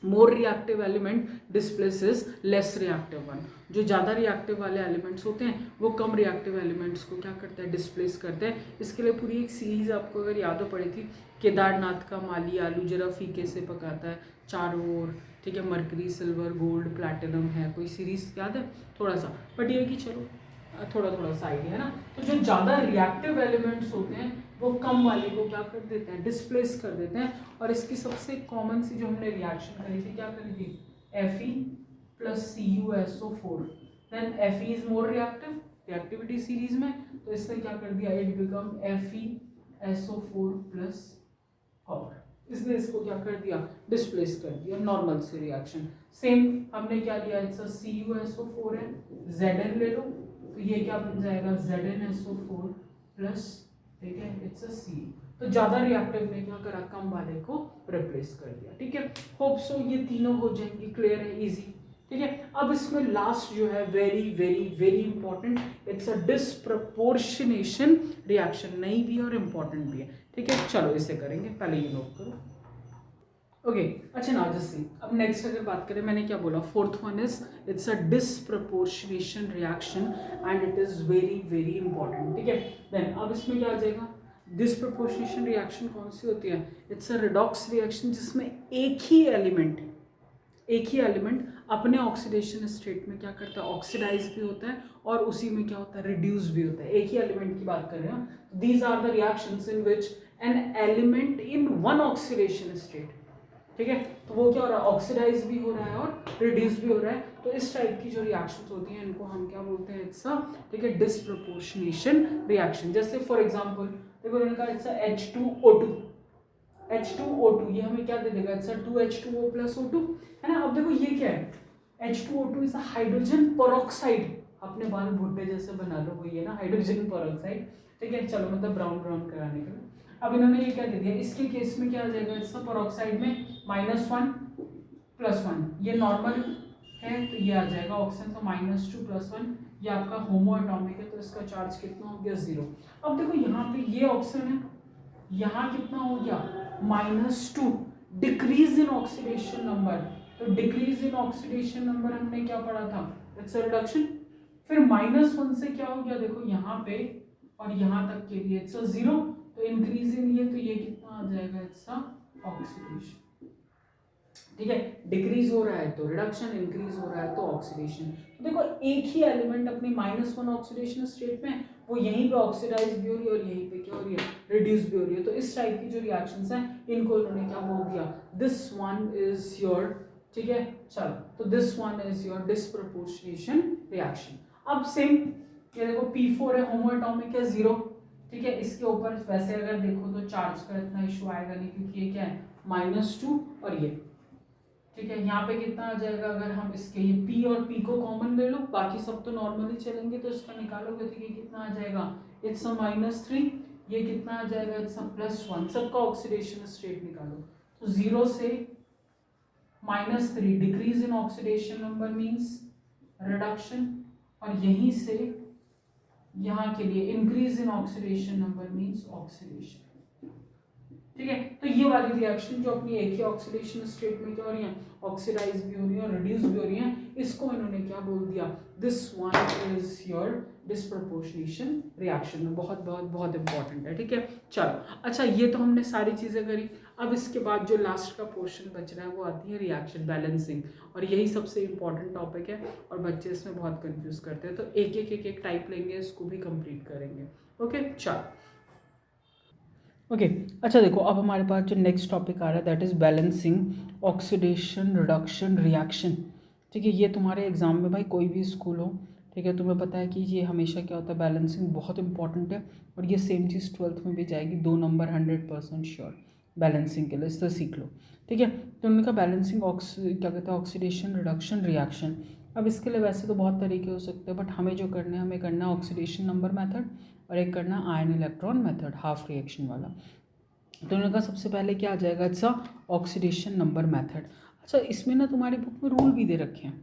more reactive element displaces less reactive one. जो ज़्यादा रिएक्टिव वाले एलिमेंट्स होते हैं वो कम रिएक्टिव एलिमेंट्स को क्या करते हैं, डिस्प्लेस करते हैं। इसके लिए पूरी एक सीरीज आपको अगर याद हो पड़ी थी, केदारनाथ का माली आलू जरा फीके से पकाता है चारों ओर, ठीक है, मरकरी सिल्वर गोल्ड प्लैटिनम है, कोई सीरीज याद है थोड़ा सा, बट ये कि चलो थोड़ा थोड़ा सा आइडिया है ना। तो जो ज़्यादा रिएक्टिव एलिमेंट्स होते हैं वो कम वाले को क्या कर देते हैं, डिस्प्लेस कर देते हैं। और इसकी सबसे कॉमन सी जो हमने रिएक्शन करी थी, क्या करी थी, Fe plus CuSO4, then Fe is more reactive reactivity series में, तो इसने क्या कर दिया, it become FeSO4 plus copper, इसने इसको क्या कर दिया, डिस्प्लेस कर दिया, नॉर्मल से रिएक्शन। सेम हमने क्या लिया, इट्स CuSO4 है, Zn ले लो, तो ये क्या बन जाएगा, ZnSO4 प्लस, ठीक है, इट्स C। तो ज्यादा रिएक्टिव ने क्या करा, कम वाले को रिप्लेस कर दिया, ठीक है। होप सो ये तीनों हो जाएंगे, क्लियर है, इजी, ठीक है। अब इसमें लास्ट जो है very very very important, it's a disproportionation reaction, नई भी और इंपॉर्टेंट भी है, ठीक है। चलो इसे करेंगे, पहले ये नोट करो, ओके। अच्छा नाउ जस्ट सी, अब नेक्स्ट अगर बात करें, मैंने क्या बोला, fourth one is it's a disproportionation reaction and it is very very important, ठीक है। देन अब इसमें क्या आ जाएगा, डिस्प्रपोर्शनेशन रिएक्शन कौन सी होती है, इट्स अ रिडॉक्स रिएक्शन जिसमें एक ही एलिमेंट अपने ऑक्सीडेशन स्टेट में क्या करता है, ऑक्सीडाइज भी होता है और उसी में क्या होता है, रिड्यूस भी होता है। एक ही एलिमेंट की बात कर रहे हैं, these are the reactions in which an element in one oxidation state, ठीक है, तो वो क्या हो रहा है, ऑक्सीडाइज भी हो रहा है और रिड्यूस भी हो रहा है। तो इस टाइप की जो रिएक्शंस होती हैं इनको हम क्या बोलते हैं, इट्स अ, ठीक है, डिस्प्रपोर्शनेशन रिएक्शन। जैसे फॉर एग्जांपल देखो इन्होंने कहा इट्स अ H2O2, ये हमें क्या दे देगा, it's a 2H2O plus O2, है ना। अब देखो ये क्या है, H2O2 is a hydrogen peroxide, अपने बाल भुट्टे जैसे बना लो, वही है ना हाइड्रोजन पेरोक्साइड, ठीक है, चलो मतलब ब्राउन ब्राउन कराने के लिए। अब इन्होंने ये क्या दे दिया, इसके केस में क्या आ जाएगा, इट्स अ पेरोक्साइड में -1 +1, ये नॉर्मल है तो ये आ जाएगा ऑक्सीजन का -2 +1, ये आपका होमो एटॉमिक है तो इसका चार्ज कितना हो गया, 0। अब देखो यहाँ पे ये ऑक्सीजन है, यहाँ कितना हो गया, -2, डिक्रीज इन ऑक्सीडेशन नंबर, तो डिक्रीज इन ऑक्सीडेशन नंबर हमने क्या पढ़ा था, इट्स अ रिडक्शन। फिर -1 से क्या हो गया, देखो यहाँ पे और यहाँ तक के लिए इट्स अ 0, तो इंक्रीज इन ये, तो ये कितना आ जाएगा, इट्स अ ऑक्सीडेशन, ठीक है। डिक्रीज हो रहा है तो रिडक्शन, इंक्रीज हो रहा है तो ऑक्सीडेशन। तो देखो एक ही एलिमेंट अपनी -1 ऑक्सीडेशन स्टेट में, वो यहीं पे ऑक्सीडाइज भी हो रही है और यहीं पे क्या हो रही है, रिड्यूस भी हो रही है। तो इस टाइप की जो रिएक्शंस हैं इनको इन्होंने क्या बोल दिया, दिस वन इज योर, ठीक है, चलो, तो this one is your disproportionation reaction. अब सेम ये देखो P4 है, होमो एटॉमिक है 0, ठीक है। इसके ऊपर वैसे अगर देखो तो चार्ज का इतना इशू आएगा नहीं, क्योंकि ये क्या है -2 और ये, ठीक है। यहाँ पे कितना आ जाएगा, अगर हम इसके ये P और P को कॉमन ले लो, बाकी सब तो नॉर्मली चलेंगे, तो इसका निकालोगे तो ये कितना आ जाएगा, इट्स अ -3, ये कितना आ जाएगा, इट्स अ +1। सबका ऑक्सीडेशन स्टेट निकालो, तो 0 से -3 decrease in oxidation number means reduction, और यहीं से यहाँ के लिए increase in oxidation number means oxidation, ठीक है। तो ये वाली रिएक्शन जो अपनी एक ही ऑक्सीडेशन स्टेट में क्या हो रही है, ऑक्सीडाइज भी हो रही है और रिड्यूस भी हो रही है, इसको इन्होंने क्या बोल दिया, this one is your disproportionation reaction में। बहुत बहुत बहुत इंपॉर्टेंट है, ठीक है। चलो अच्छा, ये तो हमने सारी चीजें करी। अब इसके बाद जो लास्ट का पोर्शन बच रहा है वो आती है रिएक्शन बैलेंसिंग, और यही सबसे इंपॉर्टेंट टॉपिक है और बच्चे इसमें बहुत कंफ्यूज करते हैं। तो एक टाइप लेंगे, इसको भी कंप्लीट करेंगे। ओके चलो ओके अच्छा देखो, अब हमारे पास जो नेक्स्ट टॉपिक आ रहा है that is balancing oxidation reduction reaction, ठीक है। ये तुम्हारे एग्जाम में भाई कोई भी स्कूल हो, ठीक है, तुम्हें पता है कि ये हमेशा क्या होता है, बैलेंसिंग बहुत इंपॉर्टेंट है, और ये सेम चीज़ 12th में भी जाएगी, 2 नंबर 100% श्योर बैलेंसिंग के लिए, इससे सीख लो, ठीक है। तो उन्होंने कहा बैलेंसिंग क्या कहते हैं, ऑक्सीडेशन रिडक्शन रिएक्शन। अब इसके लिए वैसे तो बहुत तरीके हो सकते हैं, बट हमें जो करना है, हमें करना है ऑक्सीडेशन नंबर मेथड, और एक करना ion electron method, half reaction वाला। तो उन्होंने कहा सबसे पहले क्या आ जाएगा, अच्छा ऑक्सीडेशन नंबर मेथड। अच्छा इसमें ना तुम्हारी बुक में रूल भी दे रखे हैं,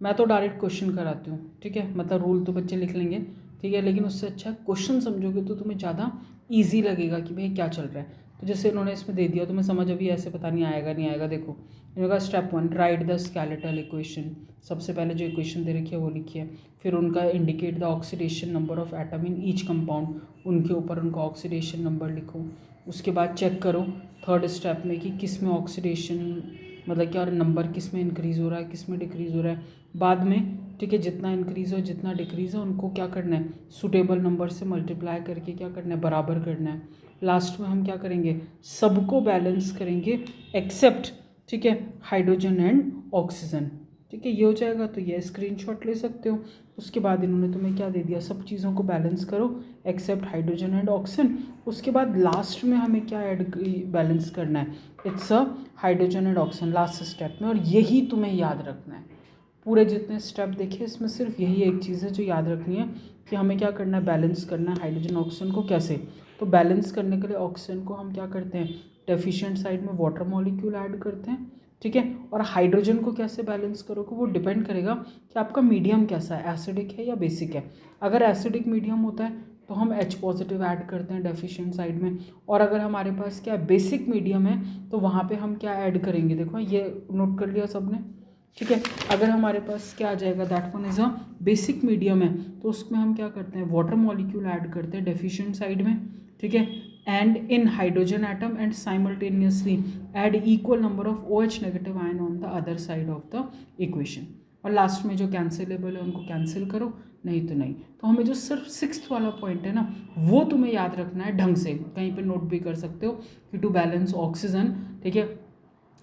मैं तो डायरेक्ट क्वेश्चन कराती हूँ, ठीक है। मतलब रूल तो बच्चे लिख लेंगे, ठीक है, लेकिन उससे अच्छा क्वेश्चन समझोगे तो तुम्हें ज़्यादा ईजी लगेगा कि भाई क्या चल रहा है। तो जैसे इन्होंने इसमें दे दिया, तुम्हें समझ अभी ऐसे पता नहीं आएगा नहीं आएगा। देखो इन्होंने कहा step 1 right the skeletal equation, सबसे पहले जो इक्वेशन दे रखी है वो लिखिए। फिर उनका indicate the oxidation number of atom in each compound, उनके ऊपर उनका ऑक्सीडेशन नंबर लिखो। उसके बाद चेक करो थर्ड स्टेप में कि किस में ऑक्सीडेशन मतलब क्या नंबर किस में इंक्रीज़ हो रहा है, किस में डिक्रीज़ हो रहा है। बाद में ठीक है, जितना इंक्रीज़ हो जितना डिक्रीज़ हो उनको क्या करना है, सूटेबल नंबर से मल्टीप्लाई करके क्या करना है, बराबर करना है। लास्ट में हम क्या करेंगे, सबको बैलेंस करेंगे एक्सेप्ट, ठीक है, हाइड्रोजन एंड ऑक्सीजन, ठीक है। ये हो जाएगा, तो ये स्क्रीनशॉट ले सकते हो। उसके बाद इन्होंने तुम्हें क्या दे दिया, सब चीज़ों को बैलेंस करो एक्सेप्ट हाइड्रोजन एंड ऑक्सीजन। उसके बाद लास्ट में हमें क्या बैलेंस करना है, it's a hydrogen and oxygen last step में, और यही तुम्हें याद रखना है। पूरे जितने स्टेप देखे इसमें सिर्फ यही एक चीज़ है जो याद रखनी है कि हमें क्या करना है, बैलेंस करना है हाइड्रोजन ऑक्सीजन को। कैसे, तो बैलेंस करने के लिए ऑक्सीजन को हम क्या करते हैं, डेफिशिएंट साइड में वाटर मॉलिक्यूल ऐड करते हैं, ठीक है। और हाइड्रोजन को कैसे बैलेंस करोगे, वो डिपेंड करेगा कि आपका मीडियम कैसा है, एसिडिक है या बेसिक है। अगर एसिडिक मीडियम होता है तो हम H पॉजिटिव ऐड करते हैं डेफिशिएंट साइड में, और अगर हमारे पास क्या बेसिक मीडियम है तो वहाँ पे हम क्या ऐड करेंगे, देखो ये नोट कर लिया सबने, ठीक है। अगर हमारे पास क्या आ जाएगा, that one is a basic medium है, तो उसमें हम क्या करते हैं, वाटर मॉलिक्यूल ऐड करते हैं डेफिशिएंट साइड में, ठीक है। And in hydrogen atom and simultaneously add equal number of OH negative ion on the other side of the equation. और लास्ट में जो कैंसिलेबल है उनको कैंसिल करो, नहीं तो नहीं। तो हमें जो सिर्फ 6th वाला पॉइंट है ना, वो तुम्हें याद रखना है ढंग से, कहीं पे नोट भी कर सकते हो कि टू बैलेंस ऑक्सीजन, ठीक है,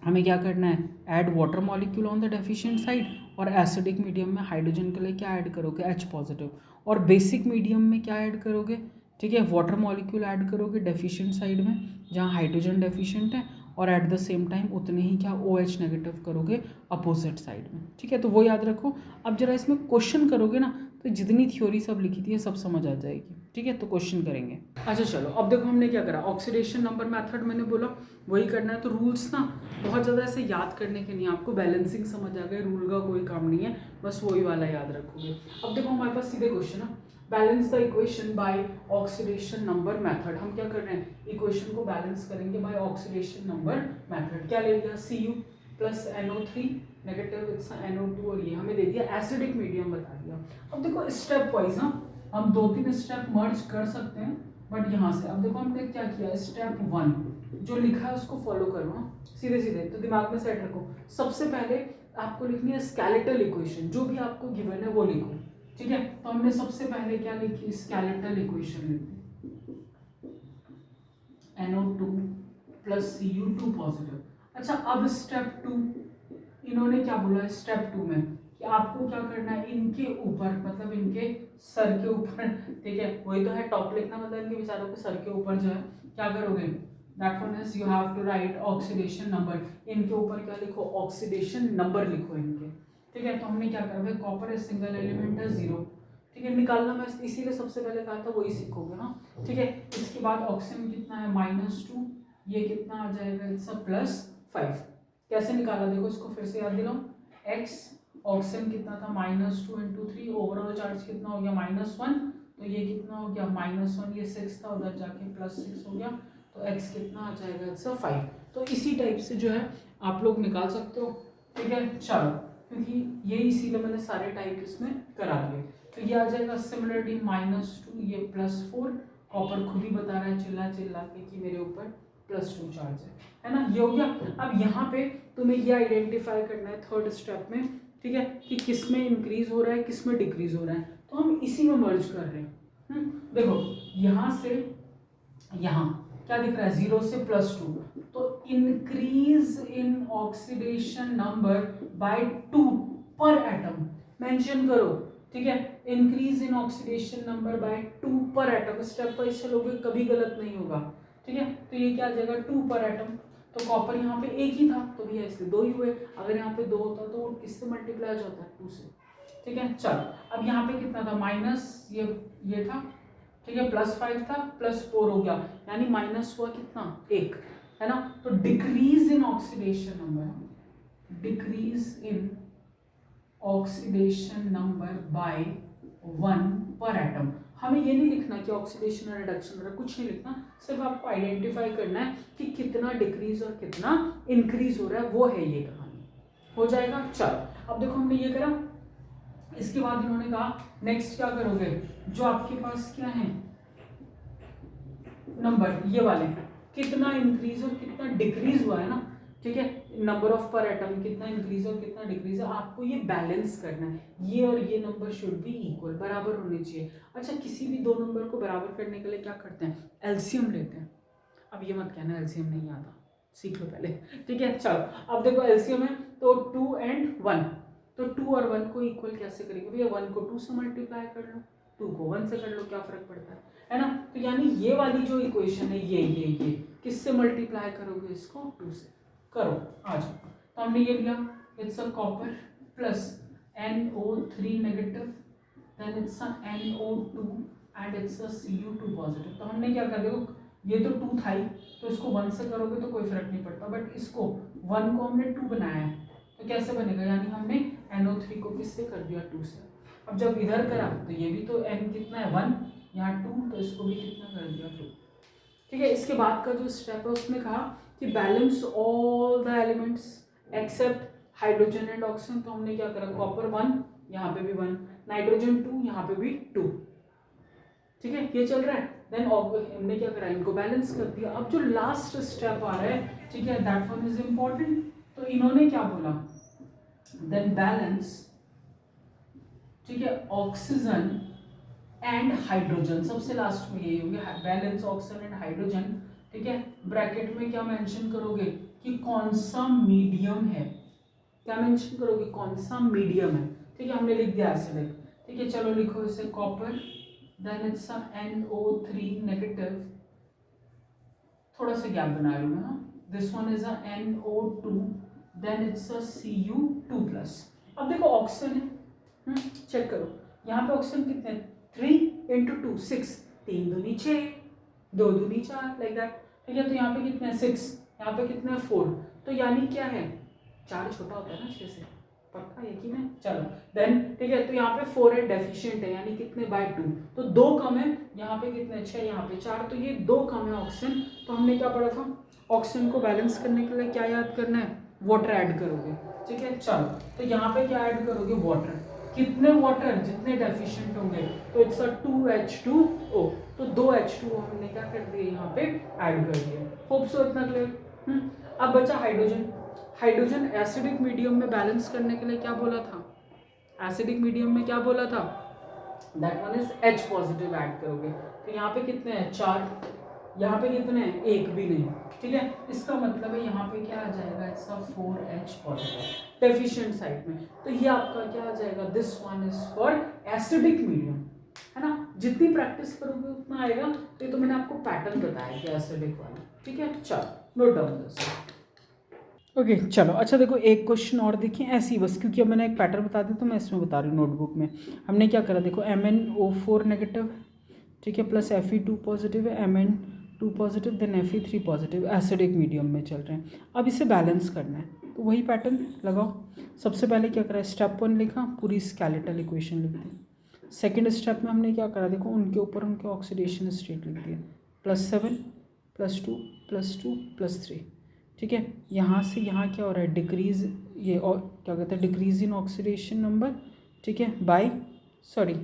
हमें क्या करना है, add water molecule on the deficient side, और एसिडिक मीडियम में हाइड्रोजन के लिए क्या ऐड करोगे, H पॉजिटिव, और बेसिक मीडियम में क्या ऐड करोगे, ठीक है, वाटर मॉलिक्यूल ऐड करोगे डेफिशिएंट साइड में जहाँ हाइड्रोजन डेफिशिएंट है, और एट द सेम टाइम उतने ही क्या OH नेगेटिव करोगे अपोजिट साइड में, ठीक है। तो वो याद रखो। अब जरा इसमें क्वेश्चन करोगे ना तो जितनी थ्योरी सब लिखी थी सब समझ आ जाएगी, ठीक है। तो क्वेश्चन करेंगे। अच्छा चलो, अब देखो हमने क्या करा, ऑक्सीडेशन नंबर मेथड मैंने बोला वही करना है। तो रूल्स ना बहुत ज़्यादा ऐसे याद करने के नहीं, आपको बैलेंसिंग समझ आ गए, रूल का कोई काम नहीं है, बस वही वाला याद रखोगे। अब देखो हमारे पास सीधे क्वेश्चन है, balance the equation by oxidation number method. हम क्या कर रहे हैं, इक्वेशन को बैलेंस करेंगे बाय ऑक्सीडेशन नंबर मेथड। क्या ले लिया, Cu plus NO3 negative it's NO2, और ये हमें दे दिया एसिडिक मीडियम बता दिया। अब देखो स्टेप वाइज ना हम 2-3 स्टेप मर्ज कर सकते हैं, बट यहाँ से अब देखो हमने क्या किया, स्टेप 1 जो लिखा है उसको फॉलो करो सीधे सीधे, तो दिमाग में सेट रखो। सबसे पहले आपको लिखनी है स्केलेटल इक्वेशन, जो भी आपको गिवन है वो लिखो, ठीक है। तो हमने सबसे पहले क्या लिखी, स्केलेटल इक्वेशन लिखी, NO2 प्लस Cu2 पॉजिटिव। अच्छा अब स्टेप 2 इन्होंने क्या बोला, स्टेप 2 में कि आपको क्या करना है, इनके ऊपर मतलब इनके सर के ऊपर, ठीक है, वही तो है टॉप लिखना, मतलब इनके बेचारों के सर के ऊपर जो है क्या करोगे, that one is you have to write oxidation number, इनके ऊपर क्या लिखो, ऑक्सीडेशन नंबर लिखो इनके, ठीक है। तो हमने क्या करा भाई, कॉपर इज सिंगल एलिमेंट है 0, ठीक है, निकालना मैं इसीलिए सबसे पहले कहा था वही सीखोगे, हाँ, ठीक है। इसके बाद ऑक्सीजन कितना है -2, ये कितना आ जाएगा, इट्स +5, कैसे निकाला देखो, इसको फिर से याद दिलाओ, x ऑक्सीजन कितना था -2 × 3, ओवरऑल चार्ज कितना हो गया -1, तो ये कितना हो गया -1, ये 6 था, उधर जाके +6 हो गया, तो x कितना आ जाएगा, इट्स 5। तो इसी टाइप से जो है आप लोग निकाल सकते हो, ठीक है। चलो, क्योंकि ये इसीलिए मैंने सारे टाइप इसमें करा दिए, तो ये आ जाएगा सिमिलरली -2, ये +4, कॉपर खुद ही बता रहा है चिल्ला चिल्ला के कि मेरे ऊपर +2 चार्ज है ना, ये हो गया। अब यहाँ पे तुम्हें ये आइडेंटिफाई करना है थर्ड स्टेप में, ठीक है, कि किस में इंक्रीज हो रहा है, किस में डिक्रीज हो रहा है, तो हम इसी में मर्ज कर रहे हैं। देखो यहाँ से यहाँ क्या दिख रहा है, 0 से +2, तो increase in oxidation number by 2 पर एटम मेंशन करो, ठीक है, increase in oxidation number by 2 पर एटम, स्टेप वाइज चलोगे कभी गलत नहीं होगा, ठीक है। तो ये क्या आ जाएगा, 2 पर एटम, तो कॉपर यहाँ पे एक ही था तो भैया इसलिए 2 ही हुए, अगर यहाँ पे 2 होता तो किससे मल्टीप्लाई होता है, 2 से, ठीक है। चलो अब यहाँ पे कितना था, माइनस ये था, ठीक है, +5 था, +4 हो गया, यानी माइनस हुआ कितना, 1, है ना। तो decrease in oxidation number, decrease in oxidation number by 1 पर एटम, हमें ये नहीं लिखना कि ऑक्सीडेशन और रिडक्शन वगैरह कुछ नहीं लिखना, सिर्फ आपको आइडेंटिफाई करना है कि कितना डिक्रीज और कितना इंक्रीज हो रहा है, वो है ये कहानी, हो जाएगा। चलो अब देखो हमने ये करा, इसके बाद इन्होंने कहा नेक्स्ट क्या करोगे, जो आपके पास क्या है नंबर ये वाले, कितना इंक्रीज और कितना डिक्रीज हुआ है ना, ठीक है, नंबर ऑफ पर एटम कितना इंक्रीज और कितना डिक्रीज है, आपको ये बैलेंस करना है, ये और ये नंबर शुड बी इक्वल, बराबर होने चाहिए। अच्छा, किसी भी दो नंबर को बराबर करने के लिए क्या करते हैं, एलसीएम लेते हैं, अब ये मत कहना एलसीएम नहीं आता, सीख लो पहले, ठीक है। चलो अब देखो एलसीएम है तो 2 और 1, तो 2 और 1 को इक्वल कैसे करेंगे भैया, 1 को 2 से मल्टीप्लाई कर लो, 2 को 1 से कर लो, क्या फर्क पड़ता है ना। तो यानी ये वाली जो इक्वेशन है ये किससे मल्टीप्लाई करोगे, इसको 2 से करो, आ जाओ। तो हमने ये लिया, it's a copper plus NO3 negative, then it's a NO2 and it's a Cu2 positive. तो हमने क्या कर दिया, ये तो 2 था ही, तो इसको 1 से करोगे तो कोई फर्क नहीं पड़ता, बट इसको 1 को हमने 2 बनाया है, तो कैसे बनेगा, यानी हमने NO3 को किससे कर दिया, 2 से। अब जब इधर करा तो ये भी तो n कितना है 1, यहाँ 2, तो इसको भी कितना कर दिया 2, ठीक है। इसके बाद का जो स्टेप है उसमें कहा कि balance all the elements except hydrogen and oxygen, तो हमने क्या करा, कॉपर 1 यहाँ पे भी 1, नाइट्रोजन 2 यहाँ पे भी 2, ठीक है, ये चल रहा है। देन हमने क्या करा, इनको बैलेंस कर दिया। अब जो लास्ट स्टेप आ रहा है, ठीक है, दैट वन इज इंपॉर्टेंट, तो इन्होंने क्या बोला, देन बैलेंस, ठीक है, ऑक्सीजन एंड हाइड्रोजन, सबसे लास्ट में यही हो गया, बैलेंस ऑक्सीजन एंड हाइड्रोजन, ठीक है। ब्रैकेट में क्या मेंशन करोगे कि कौन सा मीडियम है, क्या मेंशन करोगे, कौन सा मीडियम है, ठीक है, हमने लिख दिया एसिडिक, ठीक है। चलो लिखो इसे copper, then it's a NO3 negative, थोड़ा सा गैप बना रही हूँ मैं, this one is a NO2, then it's a Cu2 plus. अब देखो ऑक्सीजन है, चेक करो, यहाँ पे ऑक्सीजन कितने, 3 × 2 6, 3 दूनी 6, 2 दूनी 4, लाइक दैट, ठीक है। तो यहाँ पे कितने 6, यहाँ पे कितने 4, तो यानी क्या है, 4 छोटा होता है ना 6 से, पक्का यकीन है। चलो देन ठीक है, तो यहाँ पे 4 है, डेफिशिएंट है, यानी कितने बाय 2, तो 2 कम है, यहाँ पे कितने 6, यहाँ पे 4, तो ये 2 कम है ऑक्सीजन। तो हमने क्या पढ़ा था, ऑक्सीजन को बैलेंस करने के लिए क्या याद करना है, वाटर ऐड करोगे, ठीक है। चलो तो यहाँ पे क्या ऐड करोगे, वाटर, कितने वाटर, जितने डेफिशिएंट होंगे, तो इट्स अ 2H2O, तो 2H2O हमने क्या कर दिया, यहाँ पे ऐड कर दिया। होप सो इतना क्लियर। अब बचा हाइड्रोजन। हाइड्रोजन एसिडिक मीडियम में बैलेंस करने के लिए क्या बोला था, एसिडिक मीडियम में क्या बोला था, that one is H positive add करोगे, तो यहाँ पे कितने हैं 4, यहाँ पे कितने हैं, एक भी नहीं, ठीक है। इसका मतलब है यहाँ पे क्या आ जाएगा, इसका 4H पॉजिटिव डेफिशिएंट साइड में। तो ये आपका क्या आ जाएगा, this one is for acidic medium, है ना। जितनी प्रैक्टिस करोगे उतना आएगा। तो ये तो मैंने आपको पैटर्न बताया कि एसिडिक वाला, ठीक है। चलो नोट डाउन दिस। ओके चलो, अच्छा देखो एक क्वेश्चन और देखिए ऐसे ही बस, क्योंकि अब मैंने एक पैटर्न बता दिया तो मैं इसमें बता रही हूँ नोटबुक में। हमने क्या करा, देखो MnO4 नेगेटिव है, ठीक है, प्लस Fe2 पॉजिटिव है, Mn2 positive, then Fe3 positive, acidic medium में चल रहे हैं। अब इसे बैलेंस करना है, तो वही पैटर्न लगाओ। सबसे पहले क्या करा, स्टेप 1 लिखा, पूरी स्केलेटल इक्वेशन लिख दी। सेकेंड स्टेप में हमने क्या करा, देखो उनके ऊपर उनके ऑक्सीडेशन स्टेट लिख दिया, +7 +2 +2 +3, ठीक है। यहाँ से यहाँ क्या हो रहा है, डिक्रीज, ये और क्या कहते हैं, डिक्रीज इन ऑक्सीडेशन नंबर, ठीक है, बाय सॉरी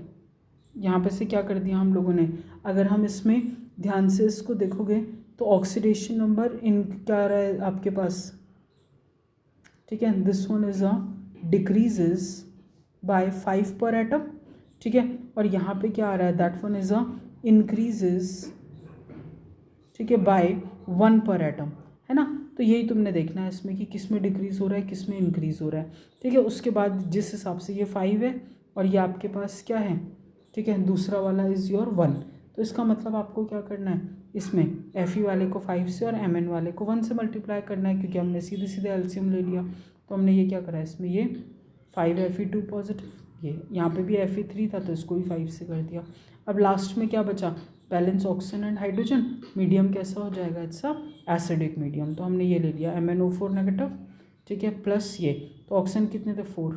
यहाँ पे से क्या कर दिया हम लोगों ने, अगर हम इसमें ध्यान से इसको देखोगे तो ऑक्सीडेशन नंबर इन क्या आ रहा है आपके पास, ठीक है, this one is a decreases bye 5 पर एटम, ठीक है। और यहाँ पे क्या आ रहा है, that one is a increases, ठीक है, बाय 1 पर एटम, है ना। तो यही तुमने देखना है इसमें कि किस में डिक्रीज़ हो रहा है, किस में इंक्रीज़ हो रहा है, ठीक है। उसके बाद जिस हिसाब से ये 5 है और ये आपके पास क्या है, ठीक है, दूसरा वाला इज़ योर 1, तो इसका मतलब आपको क्या करना है, इसमें Fe वाले को 5 से और Mn वाले को 1 से मल्टीप्लाई करना है, क्योंकि हमने सीधे सीधे एलसीएम ले लिया। तो हमने ये क्या करा है, इसमें ये 5 Fe2 पॉजिटिव, ये यहाँ पे भी Fe3 था तो इसको भी 5 से कर दिया। अब लास्ट में क्या बचा, balance oxygen and hydrogen, medium कैसा हो जाएगा, इट्स अ एसिडिक मीडियम। तो हमने ये ले लिया MnO4 नेगेटिव, ठीक है, प्लस ये, तो ऑक्सीजन कितने थे 4,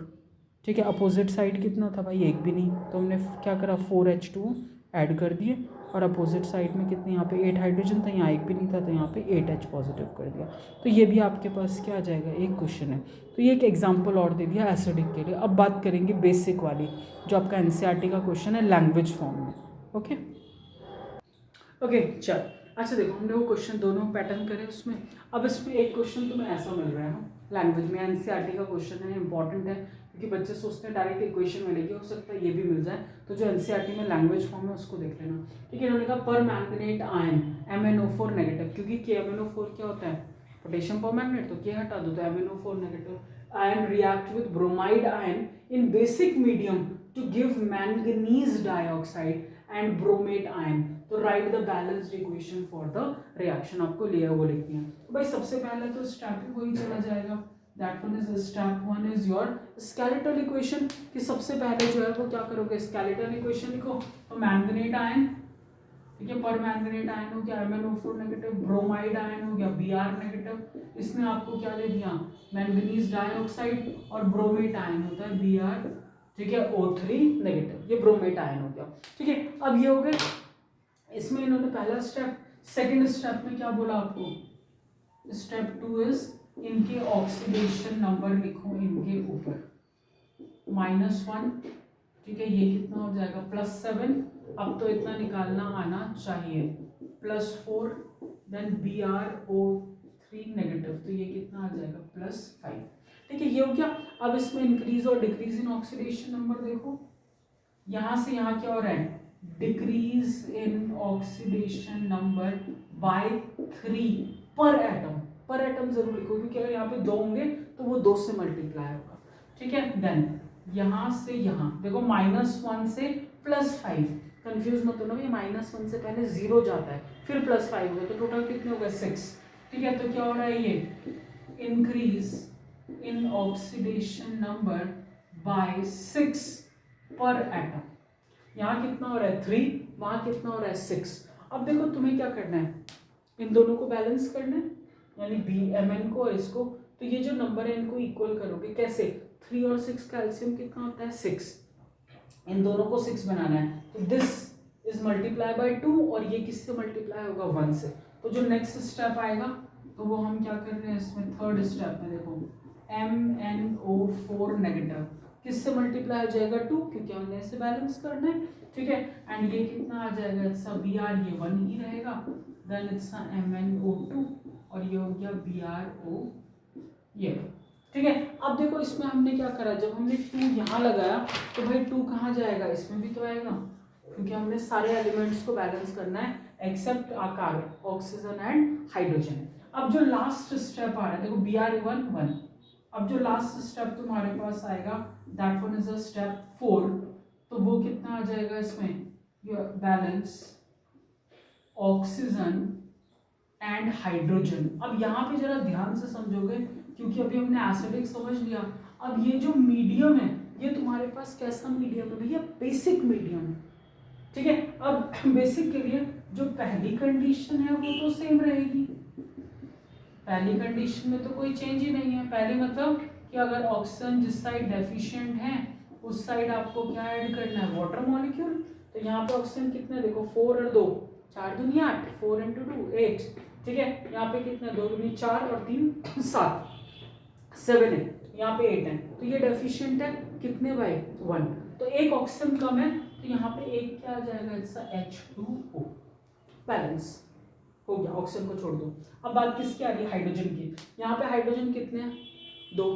ठीक है। अपोजिट साइड कितना था भाई, एक भी नहीं, तो हमने क्या करा 4H2 ऐड कर दिए, और अपोजिट साइड में कितने, यहाँ पे 8 हाइड्रोजन था, यहाँ एक भी नहीं था, तो यहाँ पे 8H पॉजिटिव कर दिया। तो ये भी आपके पास क्या आ जाएगा, एक क्वेश्चन है। तो ये एक एग्जाम्पल और दे दिया एसिडिक के लिए। अब बात करेंगे बेसिक वाली, जो आपका NCERT का क्वेश्चन है लैंग्वेज फॉर्म में। ओके ओके चल, अच्छा देखो हमने वो क्वेश्चन दोनों पैटर्न करे उसमें। अब इसमें एक क्वेश्चन तुम्हें ऐसा मिल रहा है लैंग्वेज में, NCERT का क्वेश्चन है, इंपॉर्टेंट है, क्योंकि बच्चे सोचते हैं डायरेक्ट इक्वेशन मिलेगी, हो सकता है ये भी मिल जाए। तो जो NCERT में लैंग्वेज फॉर्म है उसको देख लेना, ठीक है। इन्होंने कहा पर मैंगनेट आयन MnO4 नेगेटिव, क्योंकि KMnO4 क्या होता है, पोटेशियम पर मैंगनेट, तो K हटा दो तो MnO4 negative ion react with bromide ion in basic medium to give manganese dioxide and bromate ion. तो right the balanced equation for the reaction, आपको लिया वो लिखनी है। तो भाई सबसे पहले तो स्टेप वही चला जाएगा, that one is step 1 is your skeletal equation, कि सबसे पहले जो है वो क्या करोगे, स्केलेटल इक्वेशन लिखो। तो मैंगनेट आयन, ठीक है, पर मैंगनेट आयन हो गया MnO4 नेगेटिव, ब्रोमाइड आयन हो गया Br नेगेटिव, इसमें आपको क्या दे दिया, मैंगनीज डाइऑक्साइड, और ब्रोमेट आयन होता है Br, ठीक है, O3 नेगेटिव, ये ब्रोमेट आयन हो गया, ठीक है। अब ये हो गए, इसमें इन्होंने पहला स्टेप। सेकंड स्टेप में क्या बोला आपको, स्टेप 2 इज इनके ऑक्सीडेशन नंबर लिखो इनके ऊपर, -1, ठीक है, ये कितना हो जाएगा +7, अब तो इतना निकालना आना चाहिए, +4, देन BrO3 नेगेटिव, तो ये कितना आ जाएगा +5, ठीक है, ये हो गया। अब इसमें इंक्रीज और डिक्रीज इन ऑक्सीडेशन नंबर देखो, यहां से यहां क्या हो रहा है, decrease in oxidation number by 3 पर एटम, पर एटम जरूर लिखो, क्योंकि अगर यहाँ पे 2 होंगे तो वो 2 से मल्टीप्लाई होगा, ठीक है। देन यहां से यहां देखो -1 से +5, कंफ्यूज मत होना, ये -1 से पहले 0 जाता है, फिर +5 होगा, तो टोटल कितने हो गए 6, ठीक है। तो क्या हो रहा है, ये increase in oxidation number by 6 पर एटम, यहाँ कितना हो रहा है 3, वहां कितना हो रहा है 6। अब देखो तुम्हें क्या करना है, इन दोनों को बैलेंस करना है, यानी Mn को और इसको, तो ये जो नंबर है इनको इक्वल करोगे कैसे, 3 और 6 का एलसीएम कितना होता है 6, इन दोनों को 6 बनाना है, तो दिस इज मल्टीप्लाई बाय 2, और ये किससे मल्टीप्लाई होगा 1 से। तो जो नेक्स्ट स्टेप आएगा तो वो हम क्या कर रहे हैं इसमें, थर्ड स्टेप में देखो MnO4 नेगेटिव किससे मल्टीप्लाई हो जाएगा 2, क्योंकि हमने इसे बैलेंस करना है, ठीक है। एंड ये कितना आ जाएगा, इट्स Br, ये 1 ही रहेगा, देन इट्स MnO2, और ये हो गया BrO, ये, ठीक है। अब देखो इसमें हमने क्या करा, जब हमने 2 यहाँ लगाया तो भाई 2 कहाँ जाएगा, इसमें भी तो आएगा, क्योंकि हमने सारे एलिमेंट्स को बैलेंस करना है except carbon, oxygen and hydrogen. अब जो लास्ट स्टेप आ रहा है देखो Br1 1, अब जो लास्ट स्टेप तुम्हारे पास आएगा that one is a step 4, तो वो कितना आ जाएगा इसमें, बैलेंस ऑक्सीजन एंड हाइड्रोजन। अब यहाँ पे जरा ध्यान से समझोगे क्योंकि अभी हमने एसिडिक समझ लिया। अब ये जो मीडियम है ये तुम्हारे पास कैसा मीडियम है भैया, बेसिक मीडियम है, ठीक है। अब बेसिक के लिए जो पहली कंडीशन है वो तो सेम रहेगी, पहली कंडीशन में तो कोई चेंज ही नहीं है। पहले मतलब कि अगर ऑक्सीजन जिस साइड डेफिशिएंट है उस साइड आपको क्या ऐड करना है, वाटर मॉलिक्यूल। तो यहाँ पे ऑक्सीजन कितने देखो 4 और 2 4 दूनी 8, 4 × 2 8, ठीक है। यहाँ पे कितना 2 दूनी 4 और 3 7 7 है, यहाँ पे 8 है, तो ये डेफिशिएंट है कितने बाई 1, तो एक ऑक्सीजन कम है, तो यहाँ पे एक क्या आ जाएगा, इट्स H2O, बैलेंस हो गया, ऑक्सीजन को छोड़ दो। अब बात किसकी आ रही है, हाइड्रोजन की। यहाँ पे हाइड्रोजन कितने हैं 2,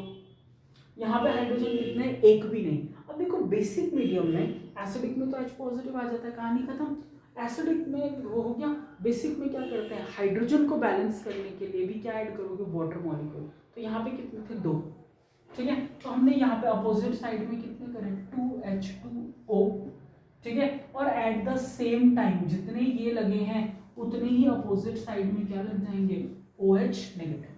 यहाँ पे हाइड्रोजन कितने हैं, एक भी नहीं। अब देखो बेसिक मीडियम में एसिडिक में तो H पॉजिटिव आ जाता है, कहानी खत्म। एसिडिक में वो हो गया, बेसिक में क्या करते हैं, हाइड्रोजन को बैलेंस करने के लिए भी क्या ऐड करोगे, वाटर मॉलिक्यूल। तो यहाँ पे कितने थे 2, ठीक है। तो हमने यहाँ पे अपोजिट साइड में कितने करें 2H2O, ठीक है। और एट द सेम टाइम जितने ये लगे हैं उतने ही अपोजिट साइड में क्या लग जाएंगे, OH नेगेटिव,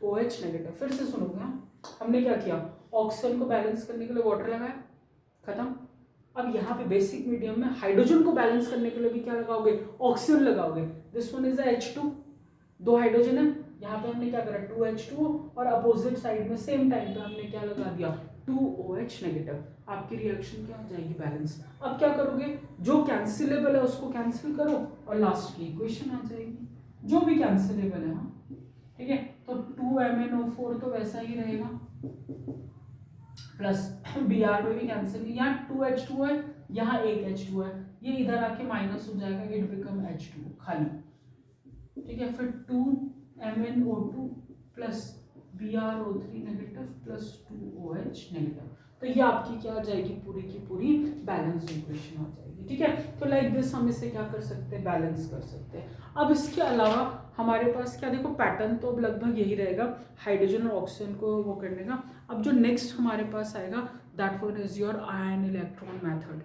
OH नेगेटिव। फिर से सुनोगे, हमने क्या किया, ऑक्सीजन को बैलेंस करने के लिए वाटर लगाया, खत्म। अब यहाँ पे बेसिक मीडियम में हाइड्रोजन को बैलेंस करने के लिए भी क्या लगाओगे, ऑक्सीजन लगाओगे। This one is H2, 2 hydrogen है, यहाँ पे हमने क्या करा 2H2 और अपोजिट साइड में सेम टाइम पे हमने क्या लगा दिया 2OH नेगेटिव। आपकी रिएक्शन क्या हो जाएगी, बैलेंस। अब क्या करोगे, जो कैंसिलेबल है उसको कैंसिल करो और लास्ट की इक्वेशन आ जाएगी, जो भी कैंसिलेबल है, हाँ ठीक है। तो 2MnO4 तो वैसा ही रहेगा, प्लस Br में भी कैंसिल, यहाँ 2H2 है, यहाँ एक H2 है, ये इधर आके माइनस हो जाएगा, इट बिकम H2 खाली, ठीक है। फिर 2MnO2 plus BrO3 negative plus 2OH negative. तो ये आपकी क्या आ जाएगी, पूरी की पूरी बैलेंस इक्वेशन आ जाएगी, ठीक है। तो लाइक दिस हम इसे क्या कर सकते हैं, बैलेंस कर सकते हैं। अब इसके अलावा हमारे पास क्या देखो, पैटर्न तो अब लगभग यही रहेगा, हाइड्रोजन और ऑक्सीजन को वो करने का। अब जो नेक्स्ट हमारे पास आएगा that one is your ion electron method,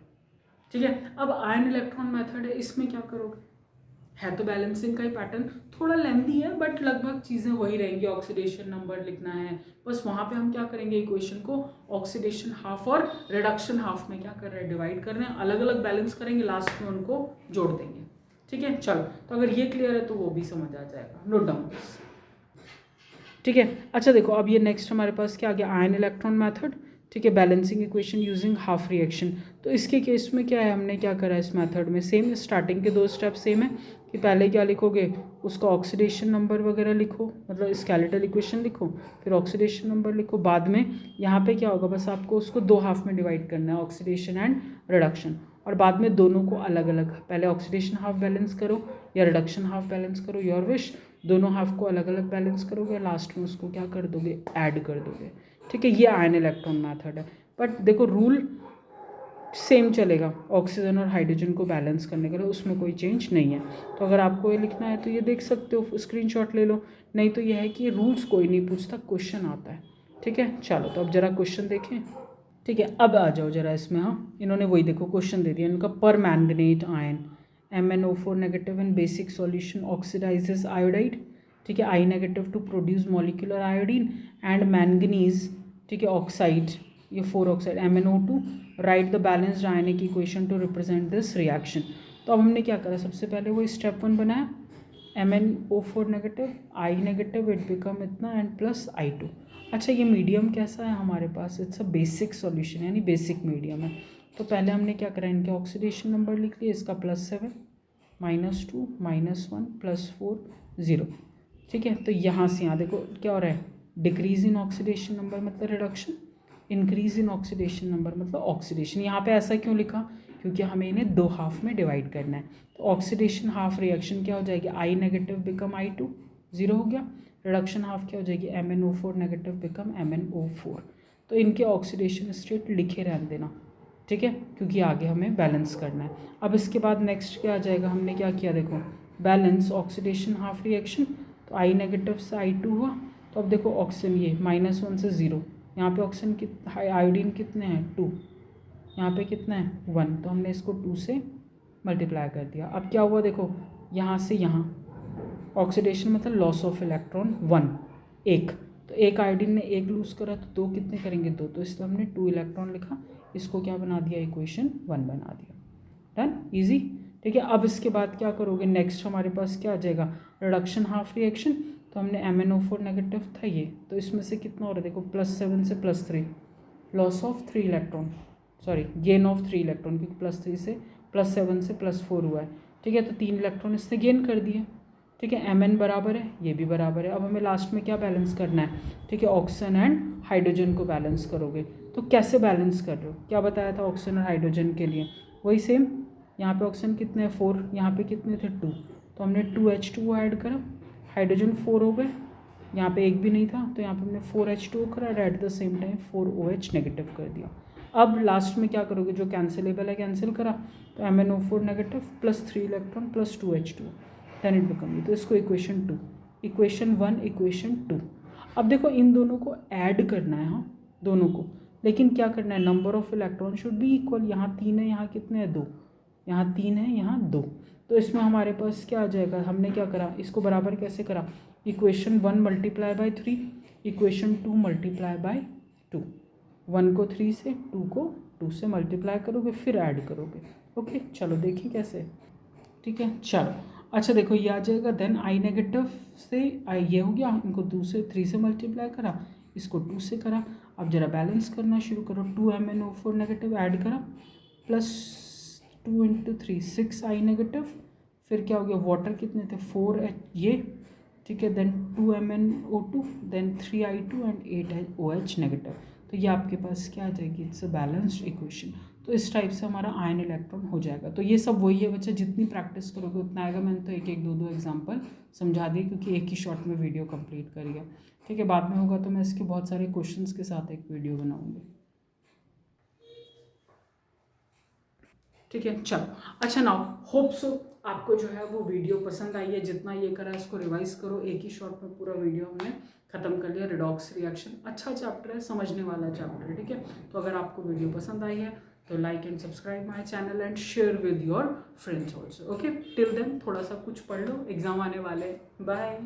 ठीक है। अब आयन इलेक्ट्रॉन मैथड है, इसमें क्या करोगे, है तो बैलेंसिंग का ही पैटर्न, थोड़ा लेंथी है बट लगभग चीज़ें वही रहेंगी। ऑक्सीडेशन नंबर लिखना है, बस वहाँ पे हम क्या करेंगे, इक्वेशन को ऑक्सीडेशन हाफ और रिडक्शन हाफ में क्या कर रहे हैं, डिवाइड कर रहे हैं, अलग अलग बैलेंस करेंगे, लास्ट में उनको जोड़ देंगे, ठीक है। चलो, तो अगर ये क्लियर है तो वो भी समझ आ जाएगा, नोट डाउन दिस, ठीक है। अच्छा देखो, अब ये नेक्स्ट हमारे पास क्या आ गया, आयन इलेक्ट्रॉन मैथड, ठीक है, balancing equation using half reaction. तो इसके केस में क्या है, हमने क्या करा है इस मेथड में, सेम स्टार्टिंग के 2 स्टेप सेम है कि पहले क्या लिखोगे, उसका ऑक्सीडेशन नंबर वगैरह लिखो, मतलब स्केलेटल इक्वेशन लिखो, फिर ऑक्सीडेशन नंबर लिखो, बाद में यहाँ पे क्या होगा, बस आपको उसको 2 हाफ में डिवाइड करना है, ऑक्सीडेशन एंड रिडक्शन, और बाद में दोनों को अलग अलग, पहले ऑक्सीडेशन हाफ बैलेंस करो या रिडक्शन हाफ बैलेंस करो, योर विश, दोनों हाफ को अलग अलग बैलेंस करोगे, लास्ट में उसको क्या कर दोगे, ऐड कर दोगे, ठीक है। ये आयन इलेक्ट्रॉन मैथड है, बट देखो रूल सेम चलेगा, ऑक्सीजन और हाइड्रोजन को बैलेंस करने के लिए उसमें कोई चेंज नहीं है। तो अगर आपको ये लिखना है तो ये देख सकते हो, स्क्रीनशॉट ले लो, नहीं तो ये है कि रूल्स कोई नहीं पूछता, क्वेश्चन आता है, ठीक है। चलो, तो अब जरा क्वेश्चन देखें, ठीक है। अब आ जाओ जरा इसमें, हाँ इन्होंने वही देखो क्वेश्चन दे दिया इनका, permanganate ion MnO4 negative in basic solution oxidises iodide, ठीक है, I negative to produce molecular iodine and manganese, ठीक है, ऑक्साइड, ये 4 oxide MnO2, write the balanced ionic equation to represent this reaction. तो अब हमने क्या करा, सबसे पहले वही स्टेप 1 बनाया, MnO4 negative, I negative, it become इतना एंड प्लस I2। अच्छा, ये मीडियम कैसा है हमारे पास, इट्स अ बेसिक सॉल्यूशन, यानी बेसिक मीडियम है। तो पहले हमने क्या करा, इनके ऑक्सीडेशन नंबर लिख लिया, इसका +7 -2 -1 +4 0, ठीक है। तो यहाँ से यहाँ देखो क्या हो रहा है, डिक्रीज इन ऑक्सीडेशन नंबर मतलब reduction, increase in oxidation number मतलब ऑक्सीडेशन। यहाँ पे ऐसा क्यों लिखा, क्योंकि हमें इन्हें 2 हाफ में डिवाइड करना है। तो ऑक्सीडेशन हाफ रिएक्शन क्या हो जाएगी, I नेगेटिव बिकम I2, 0 हो गया, रिडक्शन हाफ क्या हो जाएगी, MnO4 नेगेटिव बिकम MnO4। तो इनके ऑक्सीडेशन स्टेट लिखे रहने देना, ठीक है, क्योंकि आगे हमें बैलेंस करना है। अब इसके बाद नेक्स्ट क्या आ जाएगा, हमने क्या किया देखो, बैलेंस ऑक्सीडेशन हाफ रिएक्शन, तो आई नेगेटिव से I2 हुआ। तो अब देखो ऑक्सीजन ये -1 से 0, यहाँ पे ऑक्सीजन आयोडीन कितने हैं 2, यहाँ पे कितना है 1, तो हमने इसको 2 से मल्टीप्लाई कर दिया। अब क्या हुआ देखो, यहाँ से यहाँ ऑक्सीडेशन मतलब लॉस ऑफ इलेक्ट्रॉन 1, एक, तो एक आयोडीन ने एक लूज़ करा तो दो कितने करेंगे 2, तो इसलिए हमने 2 इलेक्ट्रॉन लिखा, इसको क्या बना दिया इक्वेशन 1 बना दिया। Done, easy. ठीक है, अब इसके बाद क्या करोगे, नेक्स्ट हमारे पास क्या आ जाएगा, रिडक्शन हाफ रिएक्शन। तो हमने MnO4 नेगेटिव था ये, तो इसमें से कितना हो रहा है देखो, +7 से +3, loss of 3 electron, sorry gain of 3 electron, क्योंकि +3 से +7 से +4 हुआ है। ठीक है, तो 3 इलेक्ट्रॉन इससे गेन कर दिए। ठीक है, Mn बराबर है, ये भी बराबर है। अब हमें लास्ट में क्या बैलेंस करना है, ठीक है, ऑक्सीजन एंड हाइड्रोजन को बैलेंस करोगे। तो कैसे बैलेंस कर रहे हो, क्या बताया था ऑक्सीजन और हाइड्रोजन के लिए, वही सेम, यहाँ पे ऑक्सीजन कितने 4, यहाँ पे कितने थे 2, तो हमने 2H2O ऐड करा, हाइड्रोजन 4 हो गए, यहाँ पे एक भी नहीं था तो यहाँ पे हमने 4H2O करा, at the same time 4OH negative कर दिया। अब लास्ट में क्या करोगे, जो कैंसिलेबल है कैंसिल करा, तो MnO4 negative +3 electron +2H2, then it become, तो इसको इक्वेशन 2, इक्वेशन 1 इक्वेशन 2। अब देखो इन दोनों को ऐड करना है, हाँ दोनों को, लेकिन क्या करना है, number of electron should be equal, यहाँ 3 है, यहाँ कितने हैं 2, यहाँ 3 है, यहाँ 2, तो इसमें हमारे पास क्या आ जाएगा, हमने क्या करा, इसको बराबर कैसे करा, equation 1 multiply by 3, equation 2 multiply by 2, 1 को 3 से, 2 को 2 से मल्टीप्लाई करोगे, फिर ऐड करोगे। ओके, चलो देखिए कैसे। ठीक है, चलो अच्छा देखो ये आ जाएगा, देन आई नेगेटिव से आई ये हो गया, इनको 2 से 3 से मल्टीप्लाई करा, इसको 2 से करा। अब जरा बैलेंस करना शुरू करो, 2 MnO4 नेगेटिव ऐड करा, +2 × 3 6 आई नेगेटिव, फिर क्या हो गया, वाटर कितने थे 4 ये, ठीक है, देन 2 MnO2, देन 3 I2 एंड 8 OH नेगेटिव। तो ये आपके पास क्या आ जाएगी, इट्स अ बैलेंस्ड इक्वेशन। तो इस टाइप से हमारा आयन इलेक्ट्रॉन हो जाएगा। तो ये सब वही है बच्चा, जितनी प्रैक्टिस करोगे उतना आएगा। मैंने तो एक एक दो एग्जांपल समझा दिए, क्योंकि एक ही शॉट में वीडियो कंप्लीट करी है। ठीक है, बाद में होगा तो मैं इसके बहुत सारे क्वेश्चंस के साथ एक वीडियो बनाऊंगी। ठीक है, चलो अच्छा, नाउ होप सो आपको जो है वो वीडियो पसंद आई है। जितना ये करा इसको रिवाइज करो, एक ही शॉट में पूरा वीडियो हमने खत्म कर लिया। रिडॉक्स रिएक्शन अच्छा चैप्टर है, समझने वाला चैप्टर है। ठीक है, तो अगर आपको वीडियो पसंद आई है तो like and subscribe my channel and share with your friends also. Okay, till then थोड़ा सा कुछ पढ़ लो, एग्जाम आने वाले। बाय।